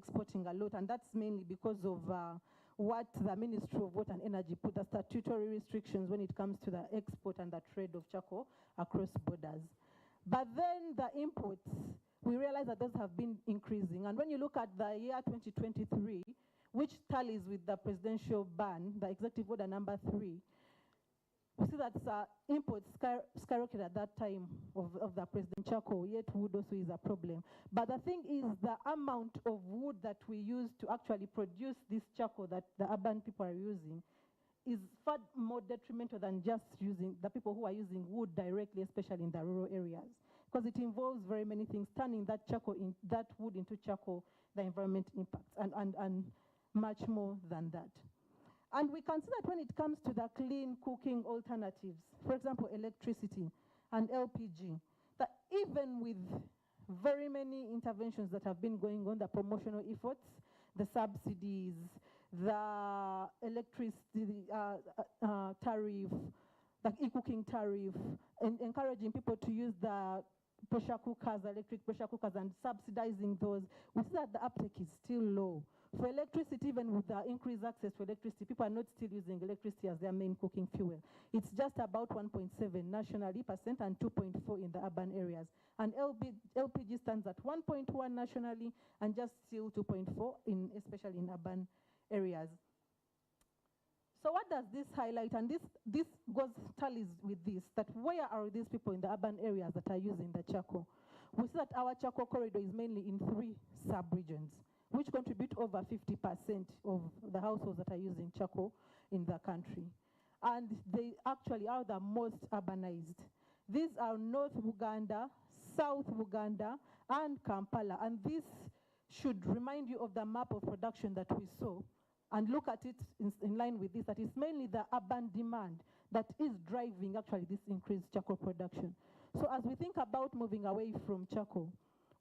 exporting a lot, and that's mainly because of what the Ministry of Water and Energy put as statutory restrictions when it comes to the export and the trade of charcoal across borders. But then the imports, we realize that those have been increasing. And when you look at the year 2023, which tallies with the presidential ban, the executive order number 3, we see that imports skyrocketed at that time of the President charcoal, yet wood also is a problem. But the thing is, the amount of wood that we use to actually produce this charcoal that the urban people are using is far more detrimental than just using the people who are using wood directly, especially in the rural areas, because it involves very many things, turning that wood into charcoal, the environment impacts, and much more than that. And we can see that when it comes to the clean cooking alternatives, for example, electricity and LPG, that even with very many interventions that have been going on, the promotional efforts, the subsidies, the electricity tariff, the e-cooking tariff, and encouraging people to use the pressure cookers, the electric pressure cookers, and subsidizing those, we see that the uptake is still low. For electricity, even with the increased access to electricity, people are not still using electricity as their main cooking fuel. It's just about 1.7 nationally percent and 2.4 in the urban areas. And LPG stands at 1.1 nationally and just still 2.4 especially in urban areas. So what does this highlight? And this tallies with this, that where are these people in the urban areas that are using the charcoal? We see that our charcoal corridor is mainly in 3 sub-regions, which contribute over 50% of the households that are using charcoal in the country. And they actually are the most urbanized. These are North Uganda, South Uganda, and Kampala. And this should remind you of the map of production that we saw, and look at it in line with this, that it's mainly the urban demand that is driving actually this increased charcoal production. So as we think about moving away from charcoal,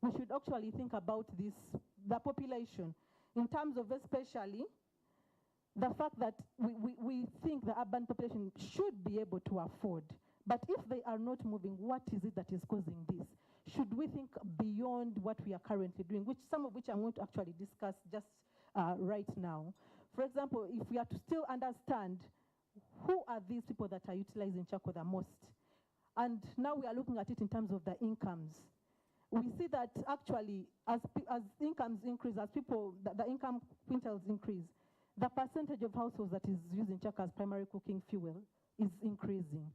we should actually think about the population, in terms of especially the fact that we think the urban population should be able to afford. But if they are not moving, what is it that is causing this? Should we think beyond what we are currently doing, some of which I'm going to actually discuss just right now. For example, if we are to still understand who are these people that are utilizing charcoal the most, and now we are looking at it in terms of the incomes. We see that actually, as incomes increase, as the income quintals increase, the percentage of households that is using charcoal as primary cooking fuel is increasing.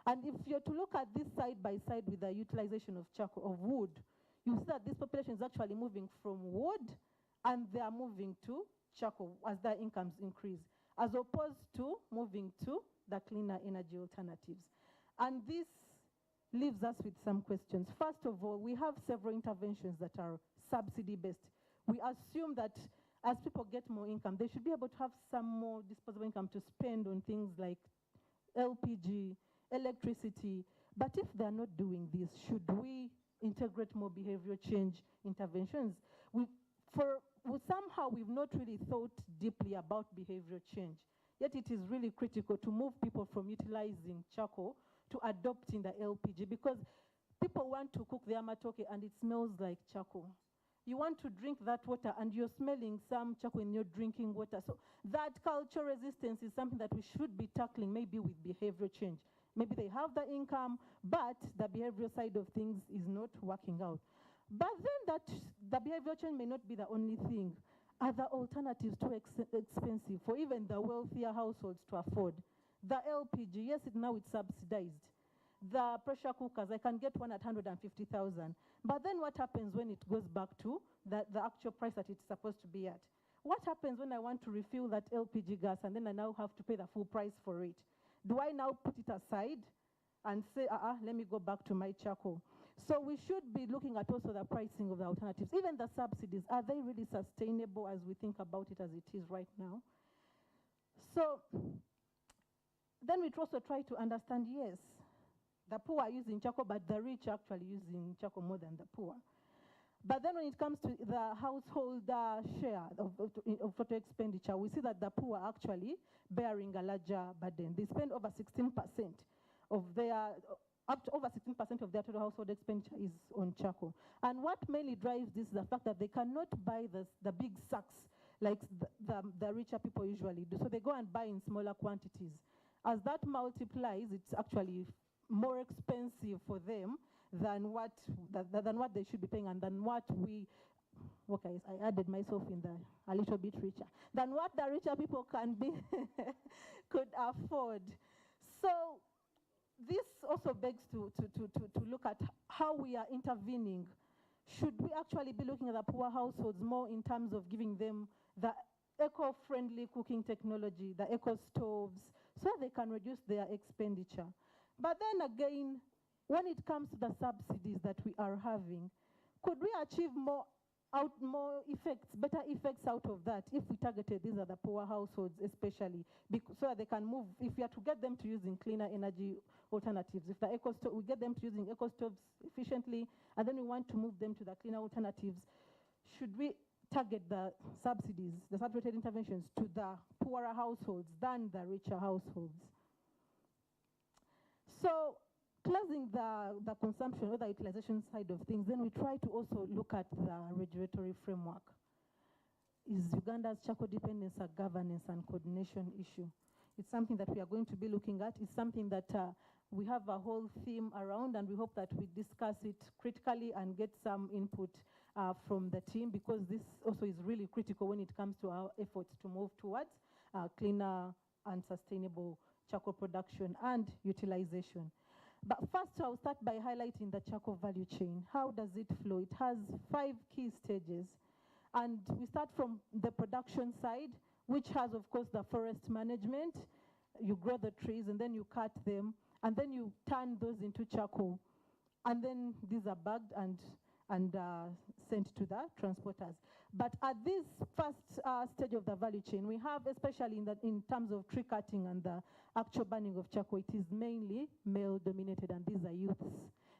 And if you're to look at this side by side with the utilization of charcoal, of wood, you see that this population is actually moving from wood, and they are moving to charcoal as their incomes increase, as opposed to moving to the cleaner energy alternatives. And this leaves us with some questions. First of all, we have several interventions that are subsidy-based. We assume that as people get more income, they should be able to have some more disposable income to spend on things like LPG, electricity. But if they're not doing this, should we integrate more behavioral change interventions? Somehow we've not really thought deeply about behavioral change, yet it is really critical to move people from utilizing charcoal to adopting the LPG, because people want to cook their matoke and it smells like charcoal. You want to drink that water and you're smelling some charcoal in your drinking water. So that cultural resistance is something that we should be tackling, maybe with behavioral change. Maybe they have the income, but the behavioral side of things is not working out. But then the behavioral change may not be the only thing. Are the alternatives too expensive for even the wealthier households to afford? The LPG, yes, now it's subsidized. The pressure cookers, I can get one at 150,000. But then what happens when it goes back to the actual price that it's supposed to be at? What happens when I want to refill that LPG gas and then I now have to pay the full price for it? Do I now put it aside and say, let me go back to my charcoal? So we should be looking at also the pricing of the alternatives. Even the subsidies, are they really sustainable as we think about it as it is right now? So then we also try to understand, yes, the poor are using charcoal, but the rich are actually using charcoal more than the poor. But then when it comes to the household share of total expenditure, we see that the poor are actually bearing a larger burden. They spend over 16% of their up to over 16% of their total household expenditure is on charcoal. And what mainly drives this is the fact that they cannot buy the big sacks like the richer people usually do. So they go and buy in smaller quantities. As that multiplies, it's actually more expensive for them than what they should be paying, and than what we, okay, I added myself in there a little bit richer, than what the richer people can be could afford. So this also begs to look at how we are intervening. Should we actually be looking at the poor households more in terms of giving them the eco-friendly cooking technology, the eco-stoves, so they can reduce their expenditure? But then again, when it comes to the subsidies that we are having, could we achieve more effects, better effects out of that if we targeted these are the poor households especially, so that they can move, if we are to get them to using cleaner energy alternatives, if we get them to using eco stoves efficiently, and then we want to move them to the cleaner alternatives, should we target the subsidies, the saturated interventions to the poorer households than the richer households? So closing the consumption or the utilization side of things, then we try to also look at the regulatory framework. Is Uganda's charcoal dependence a governance and coordination issue? It's something that we are going to be looking at. It's something that we have a whole theme around, and we hope that we discuss it critically and get some input from the team, because this also is really critical when it comes to our efforts to move towards cleaner and sustainable charcoal production and utilization. But first, I'll start by highlighting the charcoal value chain. How does it flow? It has 5 key stages. And we start from the production side, which has, of course, the forest management. You grow the trees, and then you cut them, and then you turn those into charcoal. And then these are bagged and sent to the transporters. But at this first stage of the value chain, we have, especially in terms of tree cutting and the actual burning of charcoal, it is mainly male-dominated, and these are youths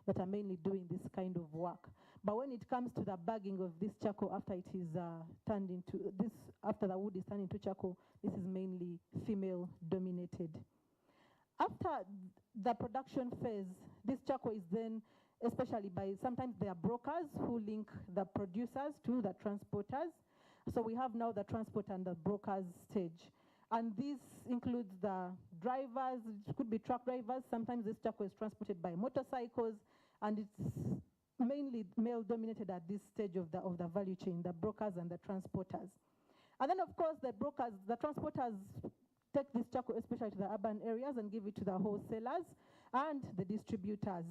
that are mainly doing this kind of work. But when it comes to the bagging of this charcoal after it is after the wood is turned into charcoal, this is mainly female-dominated. After the production phase, this charcoal is then, especially sometimes there are brokers who link the producers to the transporters. So we have now the transport and the brokers stage. And this includes the drivers, it could be truck drivers. Sometimes this charcoal is transported by motorcycles, and it's mainly male-dominated at this stage of the value chain, the brokers and the transporters. And then, of course, the transporters take this charcoal, especially to the urban areas, and give it to the wholesalers and the distributors.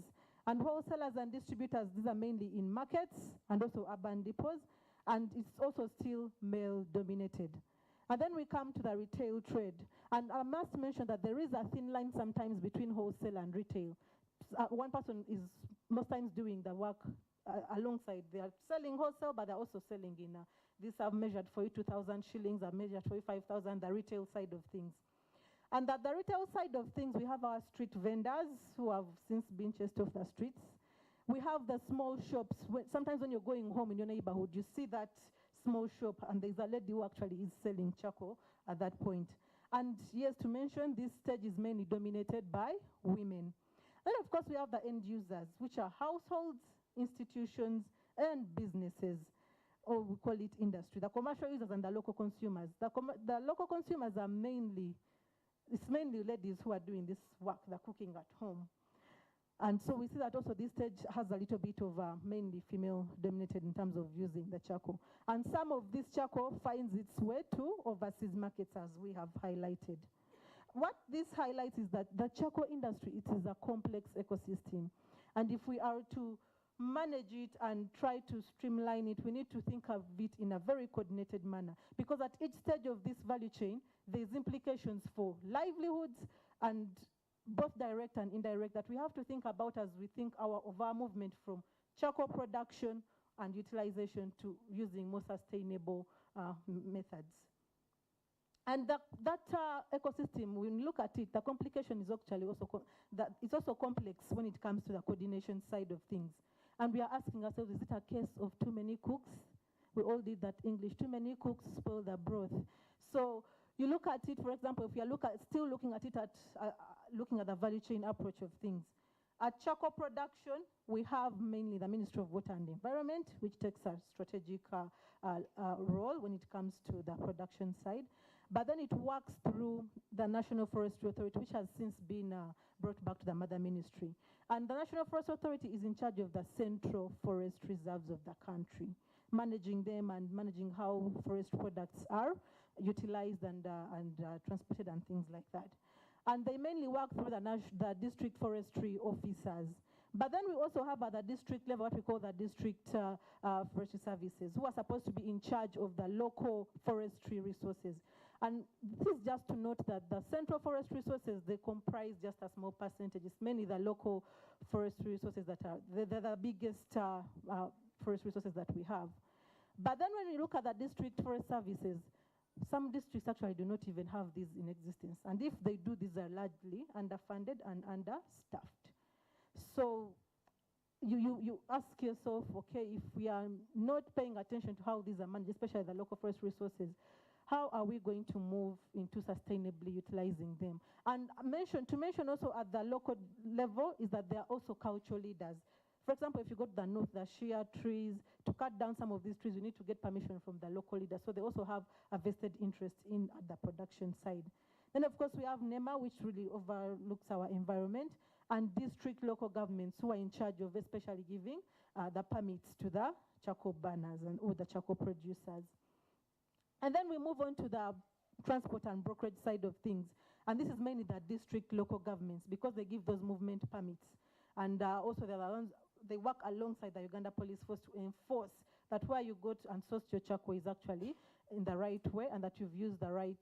And wholesalers and distributors, these are mainly in markets and also urban depots, and it's also still male-dominated. And then we come to the retail trade. And I must mention that there is a thin line sometimes between wholesale and retail. One person is most times doing the work alongside. They are selling wholesale, but they're also selling in, these are measured for you 2,000 shillings, are measured for you 5,000, the retail side of things. And at the retail side of things, we have our street vendors who have since been chased off the streets. We have the small shops. Sometimes when you're going home in your neighborhood, you see that small shop, and there's a lady who actually is selling charcoal at that point. And yes, to mention, this stage is mainly dominated by women. Then, of course, we have the end users, which are households, institutions, and businesses, or we call it industry. The commercial users and the local consumers. The local consumers are mainly ladies who are doing this work, they're cooking at home. And so we see that also this stage has a little bit of mainly female-dominated in terms of using the charcoal. And some of this charcoal finds its way to overseas markets, as we have highlighted. What this highlights is that the charcoal industry, it is a complex ecosystem. And if we are to manage it and try to streamline it, we need to think of it in a very coordinated manner. Because at each stage of this value chain, there's implications for livelihoods, and both direct and indirect, that we have to think about as we think of our movement from charcoal production and utilization to using more sustainable methods. And that ecosystem, when you look at it, the complication is actually also it's also complex when it comes to the coordination side of things. And we are asking ourselves, is it a case of too many cooks? We all did that English. Too many cooks spoil the broth. So you look at it, for example, if you're still looking at it looking at the value chain approach of things, At charcoal production, we have mainly the Ministry of Water and Environment, which takes a strategic role when it comes to the production side. But then it works through the National Forestry Authority, which has since been brought back to the mother ministry. And the National Forestry Authority is in charge of the central forest reserves of the country, managing them and managing how forest products are utilized and transported and things like that. And they mainly work through the district forestry officers. But then we also have at the district level what we call the district forestry services, who are supposed to be in charge of the local forestry resources. And this is just to note that the central forest resources, they comprise just a small percentage. It's mainly the local forestry resources that are the biggest forest resources that we have. But then when you look at the district forest services, some districts actually do not even have these in existence. And if they do, these are largely underfunded and understaffed. So you ask yourself, okay, if we are not paying attention to how these are managed, especially the local forest resources, how are we going to move into sustainably utilizing them? And to mention also at the local level is that there are also cultural leaders. For example, if you go to the north, the shea trees, to cut down some of these trees, you need to get permission from the local leaders. So they also have a vested interest in the production side. Then, of course, we have NEMA, which really overlooks our environment, and district local governments who are in charge of especially giving the permits to the charcoal burners and all the charcoal producers. And then we move on to the transport and brokerage side of things. And this is mainly the district local governments because they give those movement permits. And also they work alongside the Uganda Police Force to enforce that where you go to and source your charcoal is actually in the right way and that you've used the right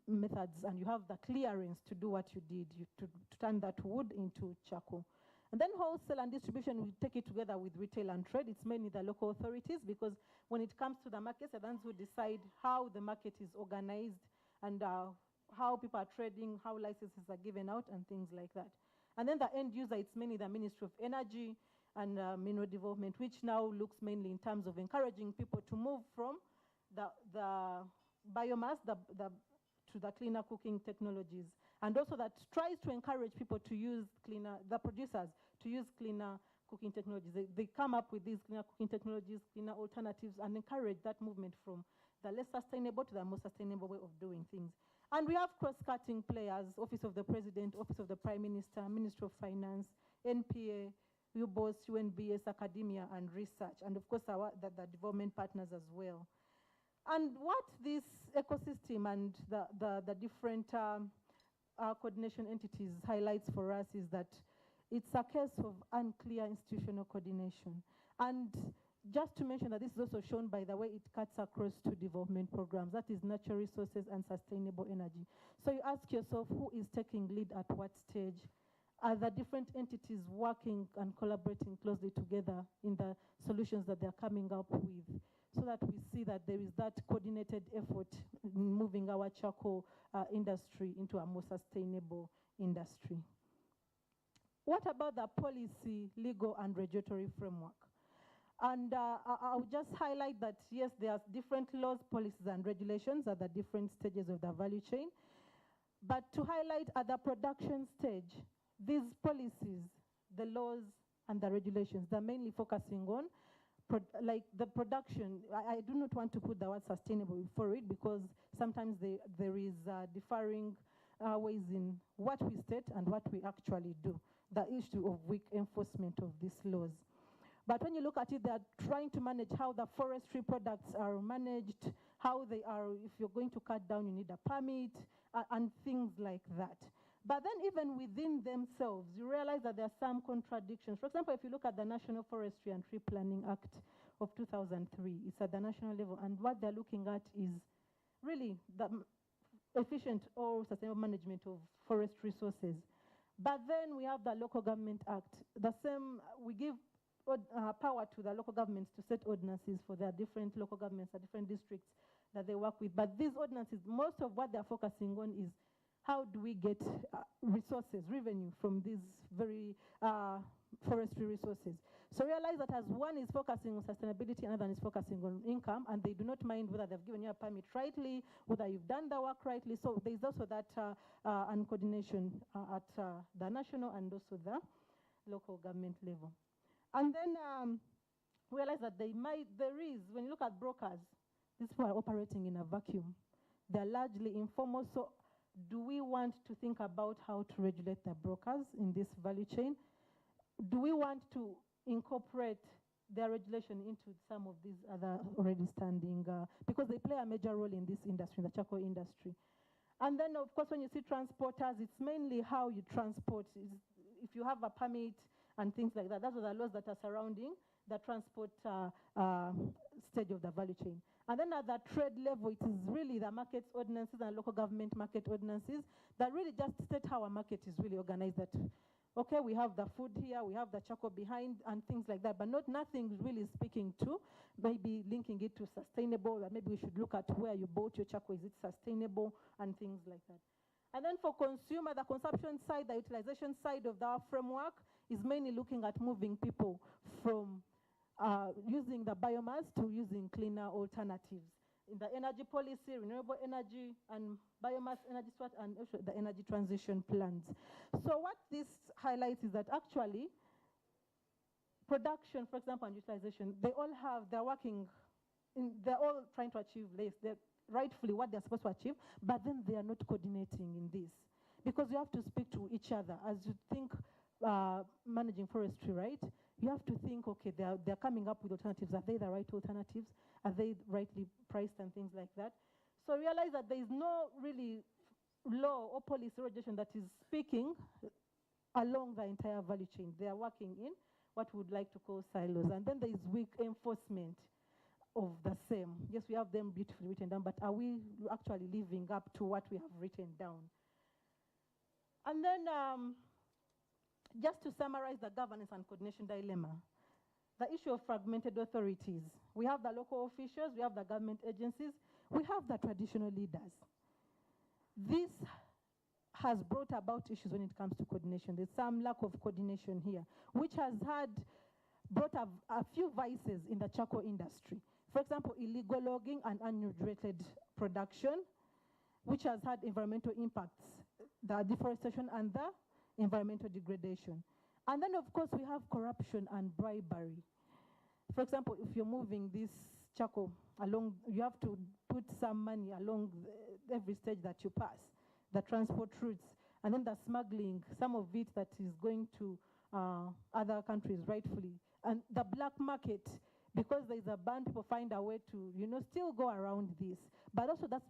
methods and you have the clearance to do what you did, to turn that wood into charcoal. And then wholesale and distribution, we take it together with retail and trade. It's mainly the local authorities because when it comes to the markets, they're the ones who decide how the market is organized and how people are trading, how licenses are given out and things like that. And then the end user, it's mainly the Ministry of Energy and Mineral Development, which now looks mainly in terms of encouraging people to move from the biomass to the cleaner cooking technologies. And also that tries to encourage people to use the producers to use cleaner cooking technologies. They come up with these cleaner cooking technologies, cleaner alternatives, and encourage that movement from the less sustainable to the more sustainable way of doing things. And we have cross-cutting players, Office of the President, Office of the Prime Minister, Ministry of Finance, NPA, UBOS, UNBS, academia, and research, and of course the development partners as well. And what this ecosystem and the different coordination entities highlights for us is that it's a case of unclear institutional coordination. And just to mention that this is also shown by the way it cuts across two development programs, that is natural resources and sustainable energy. So you ask yourself, who is taking lead at what stage? Are the different entities working and collaborating closely together in the solutions that they're coming up with so that we see that there is that coordinated effort in moving our charcoal industry into a more sustainable industry? What about the policy, legal, and regulatory framework? And I'll just highlight that, yes, there are different laws, policies, and regulations at the different stages of the value chain. But to highlight at the production stage, these policies, the laws, and the regulations, they're mainly focusing on like the production. I do not want to put the word sustainable for it because sometimes there is differing ways in what we state and what we actually do, the issue of weak enforcement of these laws. But when you look at it, they're trying to manage how the forestry products are managed, how they are, if you're going to cut down, you need a permit, and things like that. But then even within themselves, you realize that there are some contradictions. For example, if you look at the National Forestry and Tree Planning Act of 2003, it's at the national level, and what they're looking at is really the efficient or sustainable management of forest resources. But then we have the Local Government Act. The same, we give power to the local governments to set ordinances for their different local governments, the different districts that they work with. But these ordinances, most of what they're focusing on is how do we get resources, revenue from these very forestry resources. So realize that as one is focusing on sustainability, another is focusing on income, and they do not mind whether they've given you a permit rightly, whether you've done the work rightly. So there's also that uncoordination at the national and also local government level. And then realize that there is, when you look at brokers, these people are operating in a vacuum. They're largely informal, so do we want to think about how to regulate the brokers in this value chain? Do we want to incorporate their regulation into some of these other already standing, because they play a major role in this industry, in the charcoal industry. And then, of course, when you see transporters, it's mainly how you transport. If you have a permit and things like that, those are the laws that are surrounding the transport stage of the value chain. And then at the trade level, it is really the markets ordinances and local government market ordinances that really just state how a market is really organized. That, okay, we have the food here, we have the charcoal behind and things like that, but nothing really speaking to maybe linking it to sustainable, that maybe we should look at where you bought your charcoal, is it sustainable, and things like that. And then for consumer, the consumption side, the utilization side of the framework is mainly looking at moving people from using the biomass to using cleaner alternatives. In the energy policy, renewable energy and biomass energy strat, and also the energy transition plans. So what this highlights is that actually production, for example, and utilization, they're all trying to achieve less. They're rightfully what they're supposed to achieve, but then they are not coordinating in this. Because you have to speak to each other. As you think managing forestry, right? You have to think, okay, they're coming up with alternatives. Are they the right alternatives? Are they rightly priced and things like that? So realize that there is no really law or policy regulation that is speaking along the entire value chain. They are working in what we would like to call silos. And then there is weak enforcement of the same. Yes, we have them beautifully written down, but are we actually living up to what we have written down? And then just to summarize the governance and coordination dilemma, the issue of fragmented authorities. We have the local officials, we have the government agencies, we have the traditional leaders. This has brought about issues when it comes to coordination. There's some lack of coordination here, which has brought a few vices in the charcoal industry. For example, illegal logging and unregulated production, which has had environmental impacts, the deforestation and the environmental degradation. And then, of course, we have corruption and bribery. For example, if you're moving this charcoal along, you have to put some money along every stage that you pass, the transport routes, and then the smuggling, some of it that is going to other countries rightfully. And the black market, because there's a ban, people find a way to, still go around this. But also that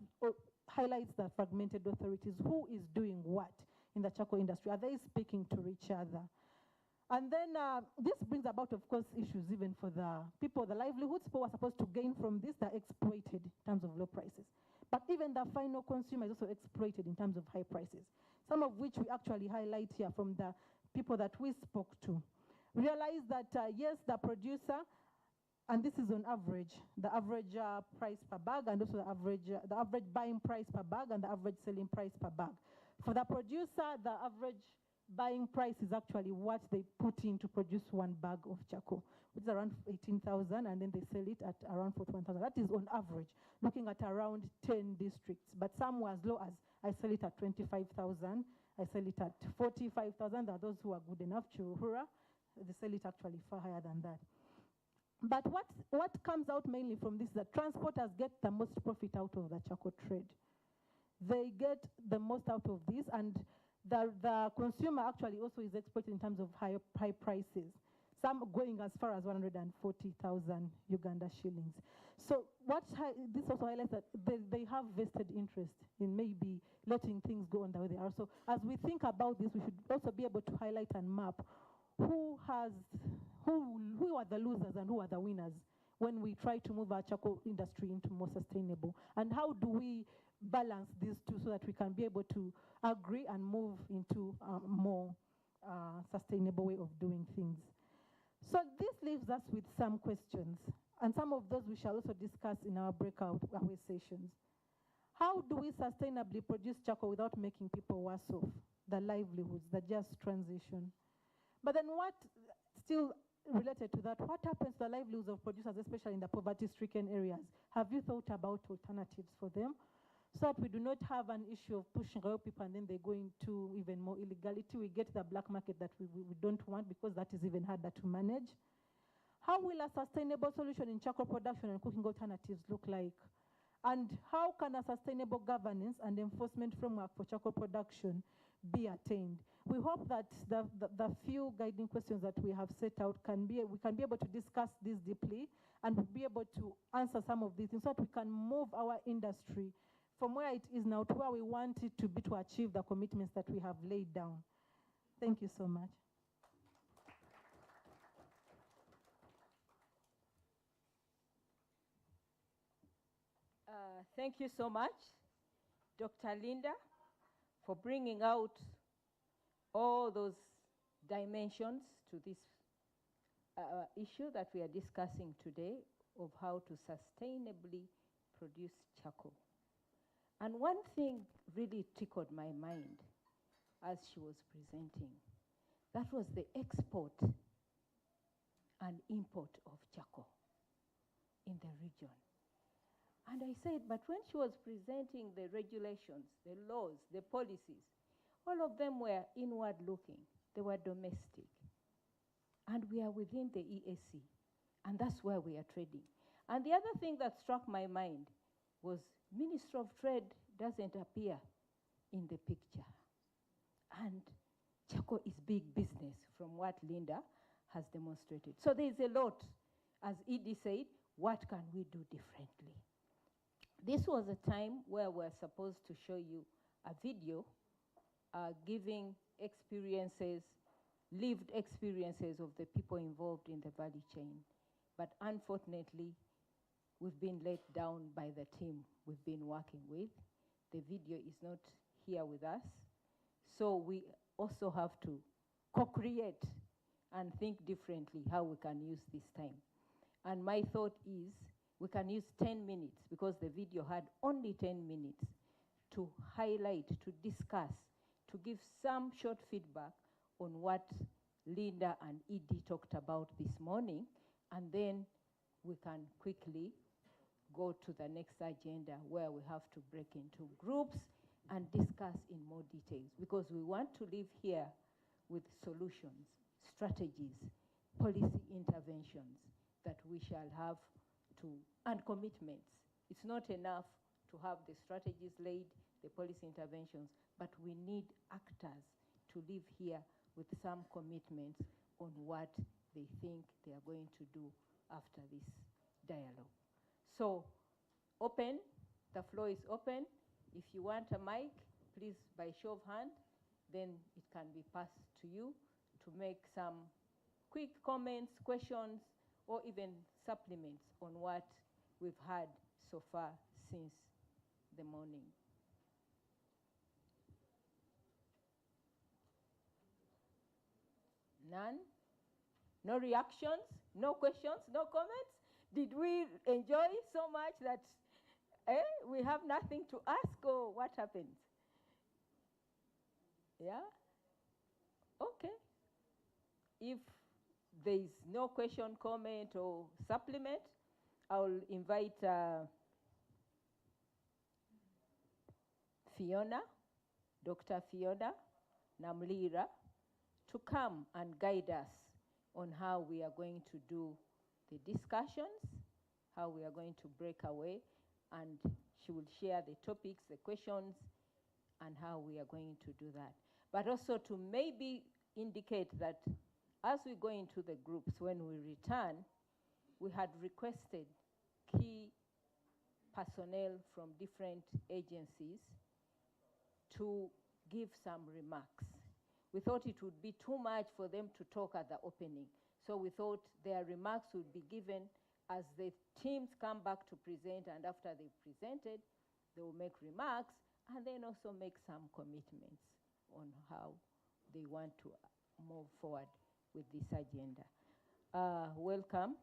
highlights the fragmented authorities. Who is doing what in the charcoal industry? Are they speaking to each other? And then this brings about, of course, issues even for the people, the livelihoods people are supposed to gain from this, they're exploited in terms of low prices. But even the final consumer is also exploited in terms of high prices, some of which we actually highlight here from the people that we spoke to. Realize that, yes, the producer, and this is on average, the average price per bag, and also the average buying price per bag, and the average selling price per bag. For the producer, the average buying price is actually what they put in to produce one bag of charcoal, which is around 18,000, and then they sell it at around 41,000. That is on average, looking at around 10 districts. But some were as low as, I sell it at 25,000, I sell it at 45,000. There are those who are good enough, Churuhura, they sell it actually far higher than that. But what comes out mainly from this is that transporters get the most profit out of the charcoal trade. They get the most out of this, and the consumer actually also is exploited in terms of high prices, some going as far as 140,000 Uganda shillings. So this also highlights that they have vested interest in maybe letting things go on the way they are. So as we think about this, we should also be able to highlight and map who are the losers and who are the winners when we try to move our charcoal industry into more sustainable. And how do we balance these two so that we can be able to agree and move into a more sustainable way of doing things. So this leaves us with some questions, and some of those we shall also discuss in our breakout sessions. How do we sustainably produce charcoal without making people worse off? The livelihoods, the just transition. But then what, still related to that, what happens to the livelihoods of producers, especially in the poverty-stricken areas? Have you thought about alternatives for them? so that we do not have an issue of pushing away people and then they go into even more illegality. We get the black market that we don't want, because that is even harder to manage. How will a sustainable solution in charcoal production and cooking alternatives look like? And how can a sustainable governance and enforcement framework for charcoal production be attained? We hope that the few guiding questions that we have set out we can be able to discuss this deeply and be able to answer some of these things, so that we can move our industry from where it is now to where we want it to be, to achieve the commitments that we have laid down. Thank you so much. Thank you so much, Dr. Linda, for bringing out all those dimensions to this issue that we are discussing today, of how to sustainably produce charcoal. And one thing really tickled my mind as she was presenting. That was the export and import of charcoal in the region. And I said, but when she was presenting the regulations, the laws, the policies, all of them were inward looking. They were domestic. And we are within the EAC. And that's where we are trading. And the other thing that struck my mind was Ministry of Trade doesn't appear in the picture. And charcoal is big business, from what Linda has demonstrated. So there's a lot. As Edie said, what can we do differently? This was a time where we're supposed to show you a video giving experiences, lived experiences of the people involved in the value chain. But unfortunately, we've been let down by the team we've been working with. The video is not here with us. So we also have to co-create and think differently how we can use this time. And my thought is we can use 10 minutes, because the video had only 10 minutes, to highlight, to discuss, to give some short feedback on what Linda and Edie talked about this morning, and then we can quickly go to the next agenda, where we have to break into groups and discuss in more details, because we want to live here with solutions, strategies, policy interventions that we shall have to, and commitments. It's not enough to have the strategies laid, the policy interventions, but we need actors to live here with some commitments on what they think they are going to do after this dialogue. So, open, the floor is open. If you want a mic, please, by show of hand, then it can be passed to you to make some quick comments, questions, or even supplements on what we've had so far since the morning. None? No reactions? No questions? No comments? Did we enjoy so much that we have nothing to ask, or what happens? Yeah? Okay. If there is no question, comment, or supplement, I'll invite Fiona, Dr. Fiona Namlira, to come and guide us on how we are going to do the discussions, how we are going to break away, and she will share the topics, the questions, and how we are going to do that. But also to maybe indicate that as we go into the groups, when we return, we had requested key personnel from different agencies to give some remarks. We thought it would be too much for them to talk at the opening. So we thought their remarks would be given as the teams come back to present, and after they presented, they will make remarks and then also make some commitments on how they want to move forward with this agenda. Welcome,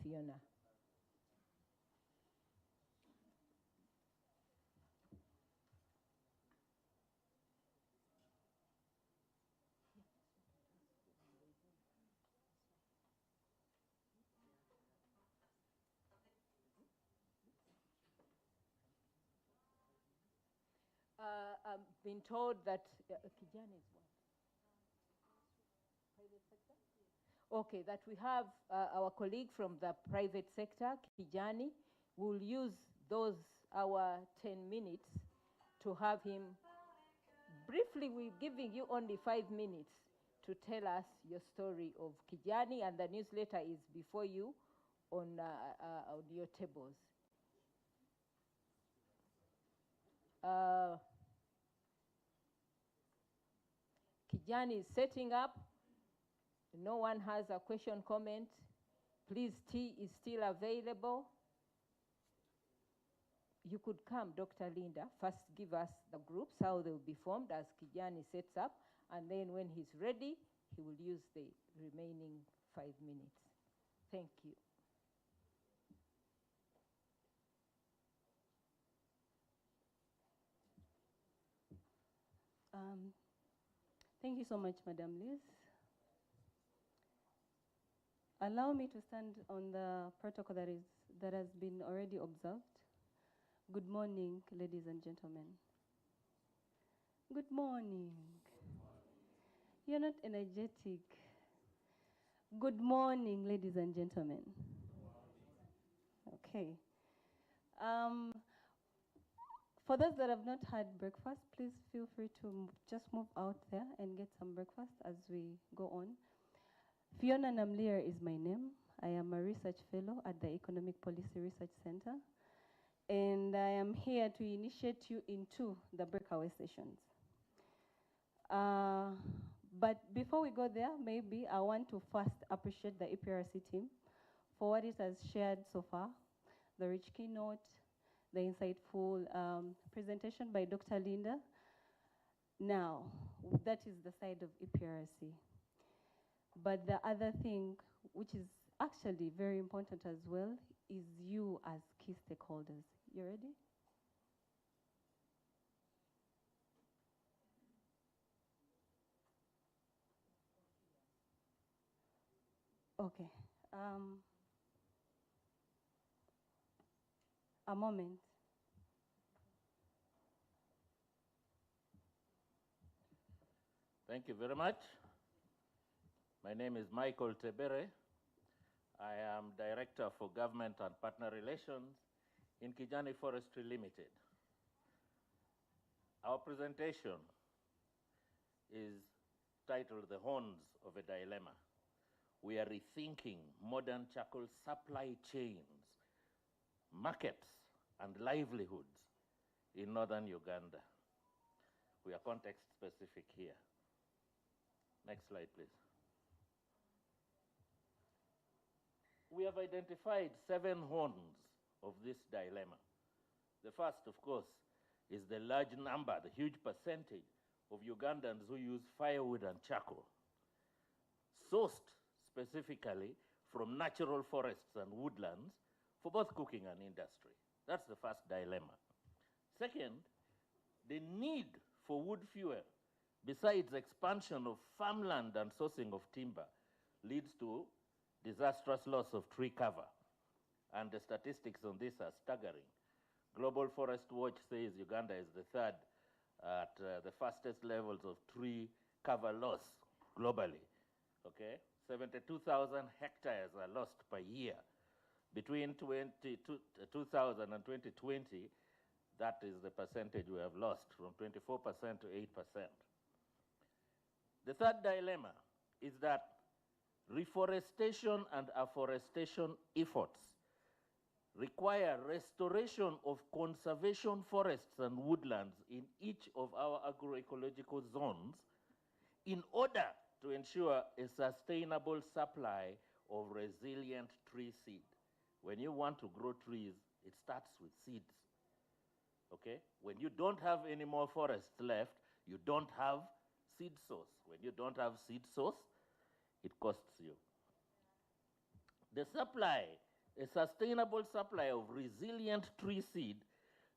Fiona. I've been told that Kijani is what? Private sector? Okay, that we have our colleague from the private sector, Kijani, will use those our 10 minutes to have him briefly. We're giving you only 5 minutes to tell us your story of Kijani, and the newsletter is before you on your tables. Kijani is setting up. No one has a question, comment. Please, tea is still available. You could come, Dr. Linda. First give us the groups, how they will be formed as Kijani sets up, and then when he's ready, he will use the remaining 5 minutes. Thank you. Thank you so much, Madam Liz. Allow me to stand on the protocol that has been already observed. Good morning, ladies and gentlemen. Good morning. You're not energetic. Good morning, ladies and gentlemen. Okay. For those that have not had breakfast, please feel free to just move out there and get some breakfast as we go on. Fiona Namlier is my name. I am a research fellow at the Economic Policy Research Center, and I am here to initiate you into the breakaway sessions. But before we go there, maybe I want to first appreciate the EPRC team for what it has shared so far, the rich keynote, the insightful presentation by Dr. Linda. Now, that is the side of EPRC. But the other thing, which is actually very important as well, is you as key stakeholders. You ready? Okay. A moment. Thank you very much. My name is Michael Tebere. I am Director for Government and Partner Relations in Kijani Forestry Limited. Our presentation is titled The Horns of a Dilemma. We are rethinking modern charcoal supply chains, markets, and livelihoods in northern Uganda. We are context specific here. Next slide, please. We have identified 7 horns of this dilemma. The first, of course, is the large number, the huge percentage of Ugandans who use firewood and charcoal, sourced specifically from natural forests and woodlands for both cooking and industry. That's the first dilemma. Second, the need for wood fuel, besides expansion of farmland and sourcing of timber, leads to disastrous loss of tree cover. And the statistics on this are staggering. Global Forest Watch says Uganda is the third at the fastest levels of tree cover loss globally. Okay, 72,000 hectares are lost per year. Between 2000 and 2020, that is the percentage we have lost, from 24% to 8%. The third dilemma is that reforestation and afforestation efforts require restoration of conservation forests and woodlands in each of our agroecological zones in order to ensure a sustainable supply of resilient tree seed. When you want to grow trees, it starts with seeds. Okay? When you don't have any more forests left, you don't have seed source. When you don't have seed source, it costs you. The supply, a sustainable supply of resilient tree seed,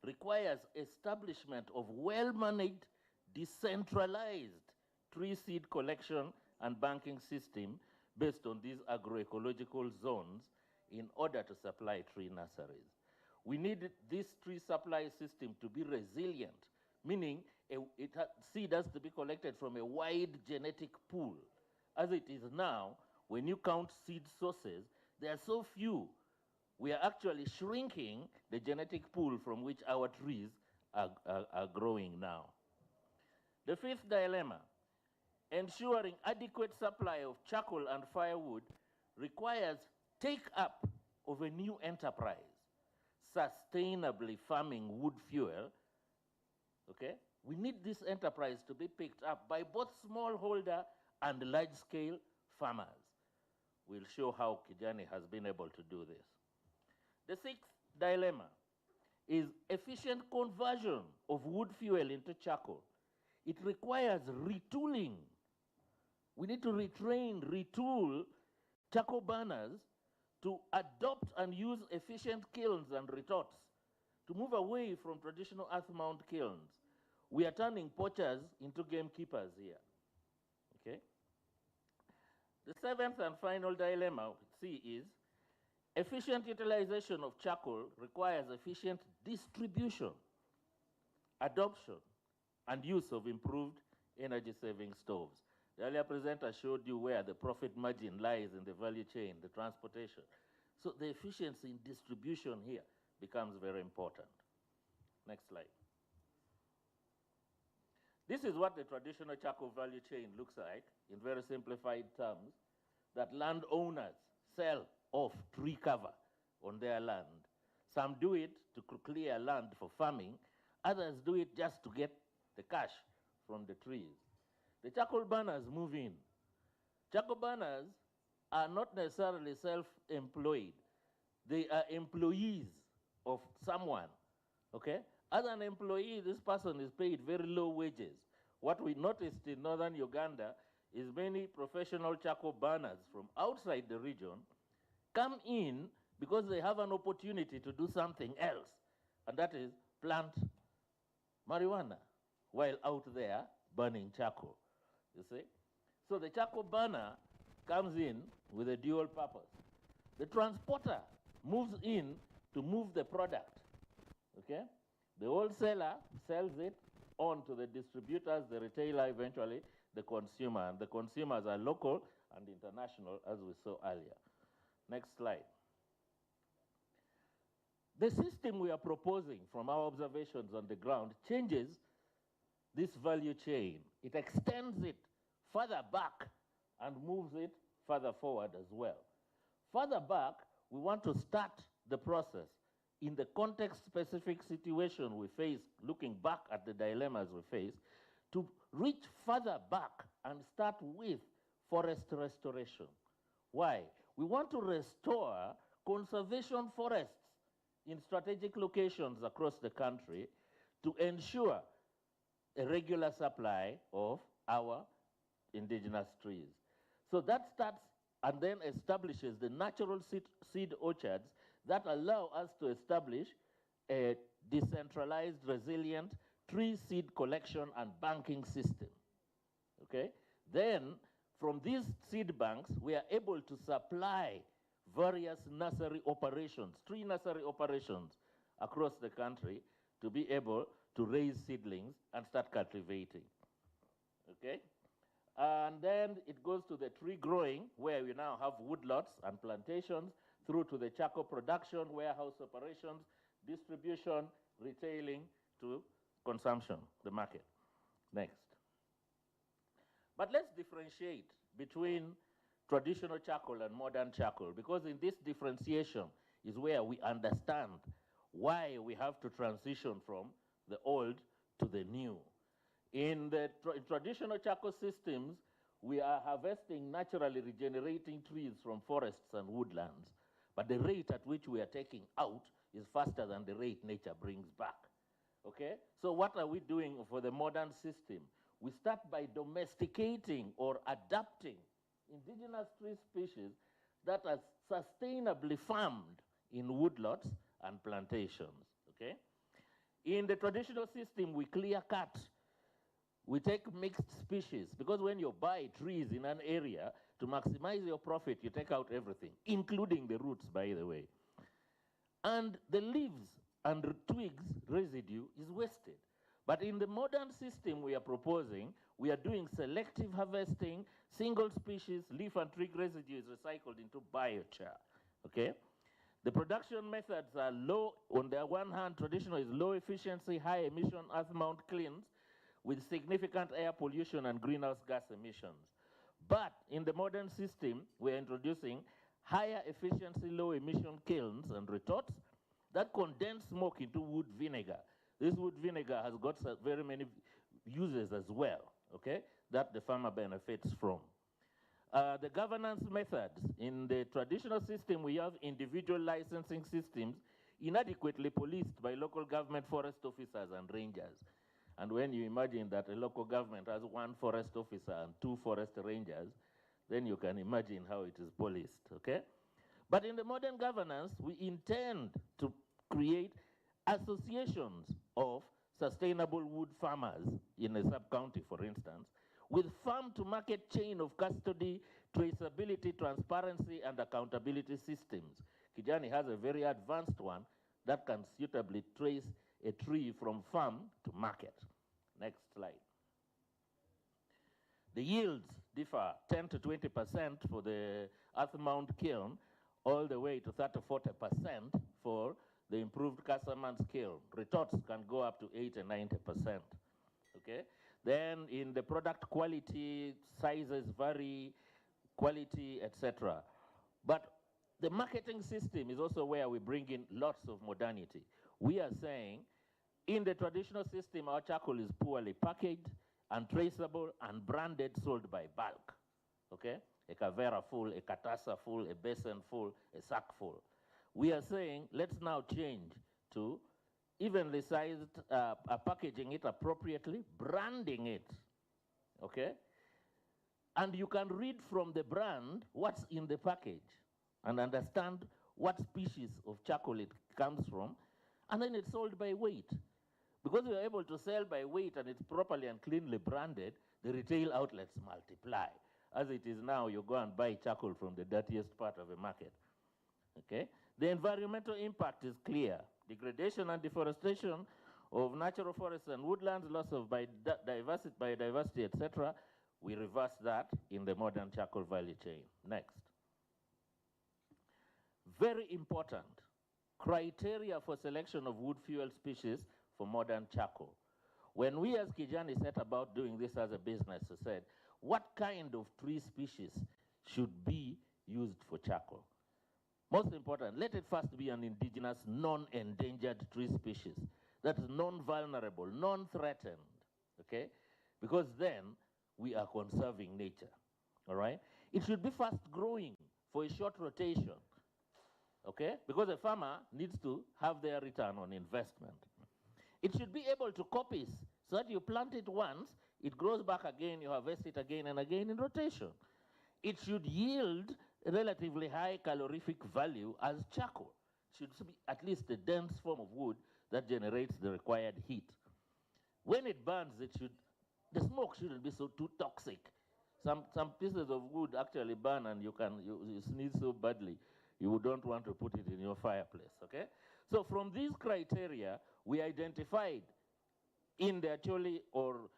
requires establishment of well-managed, decentralized tree seed collection and banking system based on these agroecological zones in order to supply tree nurseries. We need this tree supply system to be resilient meaning seed has to be collected from a wide genetic pool. As it is now, when you count seed sources, there are so few. We are actually shrinking the genetic pool from which our trees are growing now. The fifth dilemma, ensuring adequate supply of charcoal and firewood, requires take-up of a new enterprise, sustainably farming wood fuel. Okay? We need this enterprise to be picked up by both smallholder and large-scale farmers. We'll show how Kijani has been able to do this. The sixth dilemma is efficient conversion of wood fuel into charcoal. It requires retooling. We need to retrain, retool charcoal burners to adopt and use efficient kilns and retorts, to move away from traditional earth-mount kilns. We are turning poachers into gamekeepers here. Okay? The seventh and final dilemma, C, is efficient utilization of charcoal requires efficient distribution, adoption, and use of improved energy-saving stoves. The earlier presenter showed you where the profit margin lies in the value chain, the transportation. So the efficiency in distribution here becomes very important. Next slide. This is what the traditional charcoal value chain looks like in very simplified terms, that landowners sell off tree cover on their land. Some do it to clear land for farming. Others do it just to get the cash from the trees. The charcoal burners move in. Charcoal burners are not necessarily self-employed. They are employees of someone, okay? As an employee, this person is paid very low wages. What we noticed in northern Uganda is many professional charcoal burners from outside the region come in because they have an opportunity to do something else, and that is plant marijuana while out there burning charcoal, you see? So the charcoal burner comes in with a dual purpose. The transporter moves in to move the product, okay? The wholesaler sells it on to the distributors, the retailer, eventually the consumer. And the consumers are local and international, as we saw earlier. Next slide. The system we are proposing from our observations on the ground changes this value chain. It extends it further back and moves it further forward as well. Further back, we want to start the process in the context-specific situation we face, looking back at the dilemmas we face, to reach further back and start with forest restoration. Why? We want to restore conservation forests in strategic locations across the country to ensure a regular supply of our indigenous trees. So that starts and then establishes the natural seed orchards that allow us to establish a decentralized, resilient tree seed collection and banking system, okay? Then, from these seed banks, we are able to supply various nursery operations, tree nursery operations across the country to be able to raise seedlings and start cultivating, okay? And then it goes to the tree growing, where we now have woodlots and plantations, through to the charcoal production, warehouse operations, distribution, retailing, to consumption, the market. Next. But let's differentiate between traditional charcoal and modern charcoal, because in this differentiation is where we understand why we have to transition from the old to the new. In the traditional charcoal systems, we are harvesting naturally regenerating trees from forests and woodlands, but the rate at which we are taking out is faster than the rate nature brings back, okay? So what are we doing for the modern system? We start by domesticating or adapting indigenous tree species that are sustainably farmed in woodlots and plantations, okay? In the traditional system, we clear cut. We take mixed species, because when you buy trees in an area, to maximize your profit, you take out everything, including the roots, by the way. And the leaves and twigs residue is wasted. But in the modern system we are proposing, we are doing selective harvesting, single species, leaf and twig residue is recycled into biochar, okay? The production methods are low, on the one hand, traditional is low efficiency, high emission earth mount kilns with significant air pollution and greenhouse gas emissions. But in the modern system, we're introducing higher efficiency, low emission kilns and retorts that condense smoke into wood vinegar. This wood vinegar has got very many uses as well, okay, that the farmer benefits from. The governance methods. In the traditional system, we have individual licensing systems inadequately policed by local government forest officers and rangers. And when you imagine that a local government has one forest officer and 2 forest rangers, then you can imagine how it is policed, okay? But in the modern governance, we intend to create associations of sustainable wood farmers in a sub-county, for instance, with farm-to-market chain of custody, traceability, transparency, and accountability systems. Kijani has a very advanced one that can suitably trace a tree from farm to market. Next slide. The yields differ 10 to 20% for the earth mount kiln, all the way to 30-40% for the improved Casamance kiln. Retorts can go up to 80 and 90%, okay? Then in the product quality, sizes vary, quality, etc. But the marketing system is also where we bring in lots of modernity. We are saying, in the traditional system, our charcoal is poorly packaged, untraceable, and branded, sold by bulk, okay? A cavera full, a katasa full, a basin full, a sack full. We are saying, let's now change to evenly sized, packaging it appropriately, branding it, okay? And you can read from the brand what's in the package and understand what species of charcoal it comes from, and then it's sold by weight. Because we are able to sell by weight and it's properly and cleanly branded, the retail outlets multiply. As it is now, you go and buy charcoal from the dirtiest part of a market, okay? The environmental impact is clear. Degradation and deforestation of natural forests and woodlands, loss of biodiversity, etc. We reverse that in the modern charcoal value chain. Next. Very important, criteria for selection of wood fuel species for modern charcoal. When we as Kijani set about doing this as a business, we said, what kind of tree species should be used for charcoal? Most important, let it first be an indigenous, non-endangered tree species that is non-vulnerable, non-threatened, okay? Because then we are conserving nature, all right? It should be fast growing for a short rotation, okay? Because a farmer needs to have their return on investment. It should be able to coppice so that you plant it once, it grows back again, you harvest it again and again in rotation. It should yield a relatively high calorific value as charcoal. It should be at least a dense form of wood that generates the required heat. When it burns, the smoke shouldn't be so too toxic. Some pieces of wood actually burn and you sneeze so badly, you don't want to put it in your fireplace, okay? So from these criteria, we identified in the Acholi or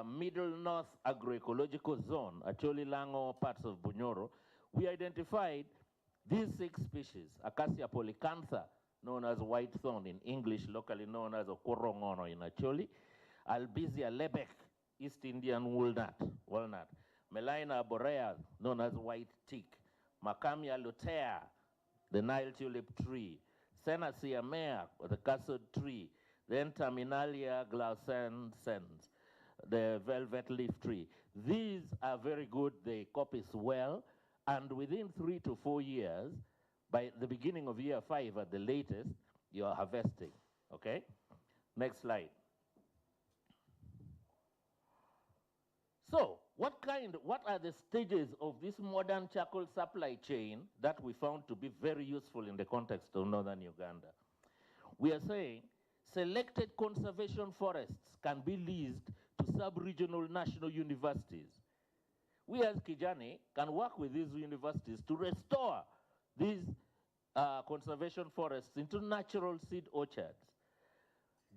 Middle North Agroecological Zone, Acholi Lango, parts of Bunyoro, we identified these 6 species: Acacia polycantha, known as white thorn in English, locally known as Okorongono in Acholi; Albizia lebec, East Indian walnut; Melina arborea, known as white teak; Macamia lutea, the Nile tulip tree; Senna siamea, or the castle tree; then Terminalia glaucensens, the velvet leaf tree. These are very good, they coppice well, and within 3 to 4 years, by the beginning of year 5 at the latest, you are harvesting, okay? Next slide. So, what are the stages of this modern charcoal supply chain that we found to be very useful in the context of northern Uganda? We are saying selected conservation forests can be leased to sub-regional national universities. We as Kijani can work with these universities to restore these conservation forests into natural seed orchards.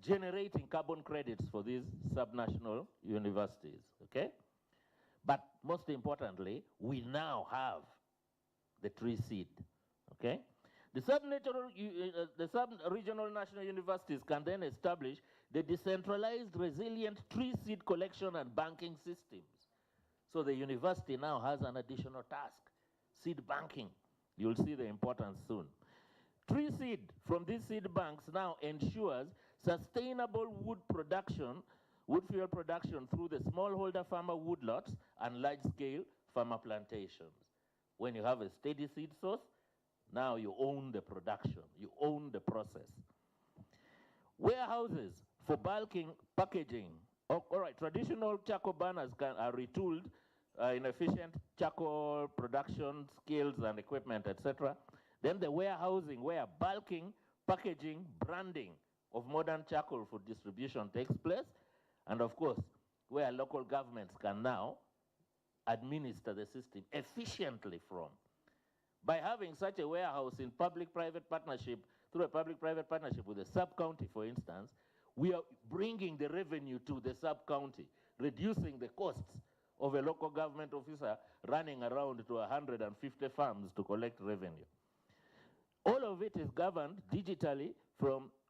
generating carbon credits for these subnational universities, okay? But most importantly, we now have the tree seed, okay? The sub-regional national universities can then establish the decentralized, resilient tree seed collection and banking systems. So the university now has an additional task, seed banking. You'll see the importance soon. Tree seed from these seed banks now ensures sustainable wood fuel production through the smallholder farmer woodlots and large-scale farmer plantations. When you have a steady seed source, now you own the production, you own the process. Warehouses for bulking, packaging. All right, traditional charcoal burners are retooled in efficient charcoal production skills and equipment, etc. Then the warehousing, where bulking, packaging, branding of modern charcoal for distribution takes place. And of course, where local governments can now administer the system efficiently from. By having such a warehouse in public-private partnership, through a public-private partnership with a sub-county, for instance, we are bringing the revenue to the sub-county, reducing the costs of a local government officer running around to 150 farms to collect revenue. All of it is governed digitally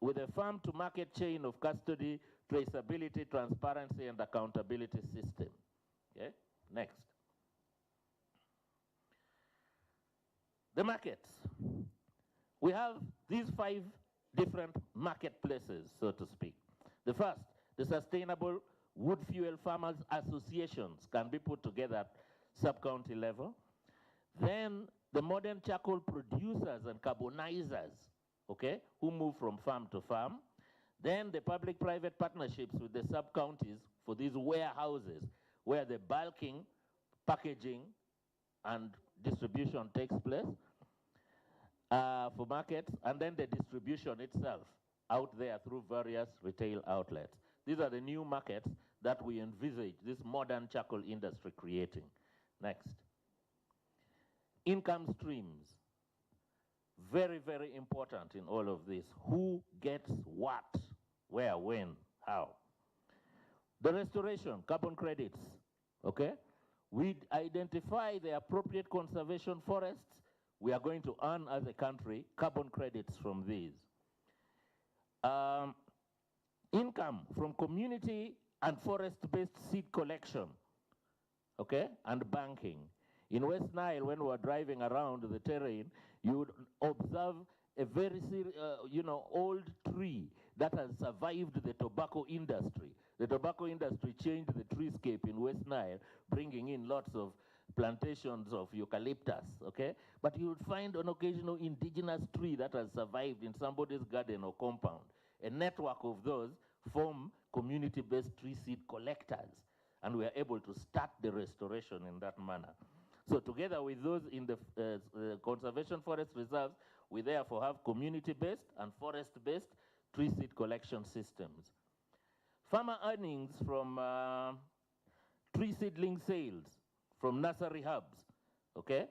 with a farm-to-market chain of custody, traceability, transparency, and accountability system. Okay, next. The markets. We have these 5 different marketplaces, so to speak. The first, the Sustainable Wood Fuel Farmers Associations can be put together at sub-county level. Then the modern charcoal producers and carbonizers, okay, who move from farm to farm. Then the public-private partnerships with the sub-counties for these warehouses where the bulking, packaging, and distribution takes place for markets, and then the distribution itself out there through various retail outlets. These are the new markets that we envisage this modern charcoal industry creating. Next. Income streams. Very, very important in all of this. Who gets what, where, when, how. The restoration, carbon credits, okay? We identify the appropriate conservation forests. We are going to earn as a country carbon credits from these. Income from community and forest-based seed collection, okay, and banking. In West Nile, when we were driving around the terrain, you would observe a very old tree that has survived the tobacco industry. The tobacco industry changed the treescape in West Nile, bringing in lots of plantations of eucalyptus, okay? But you would find an occasional indigenous tree that has survived in somebody's garden or compound. A network of those form community-based tree seed collectors, and we are able to start the restoration in that manner. So together with those in the conservation forest reserves, we therefore have community-based and forest-based tree seed collection systems. Farmer earnings from tree seedling sales from nursery hubs, okay?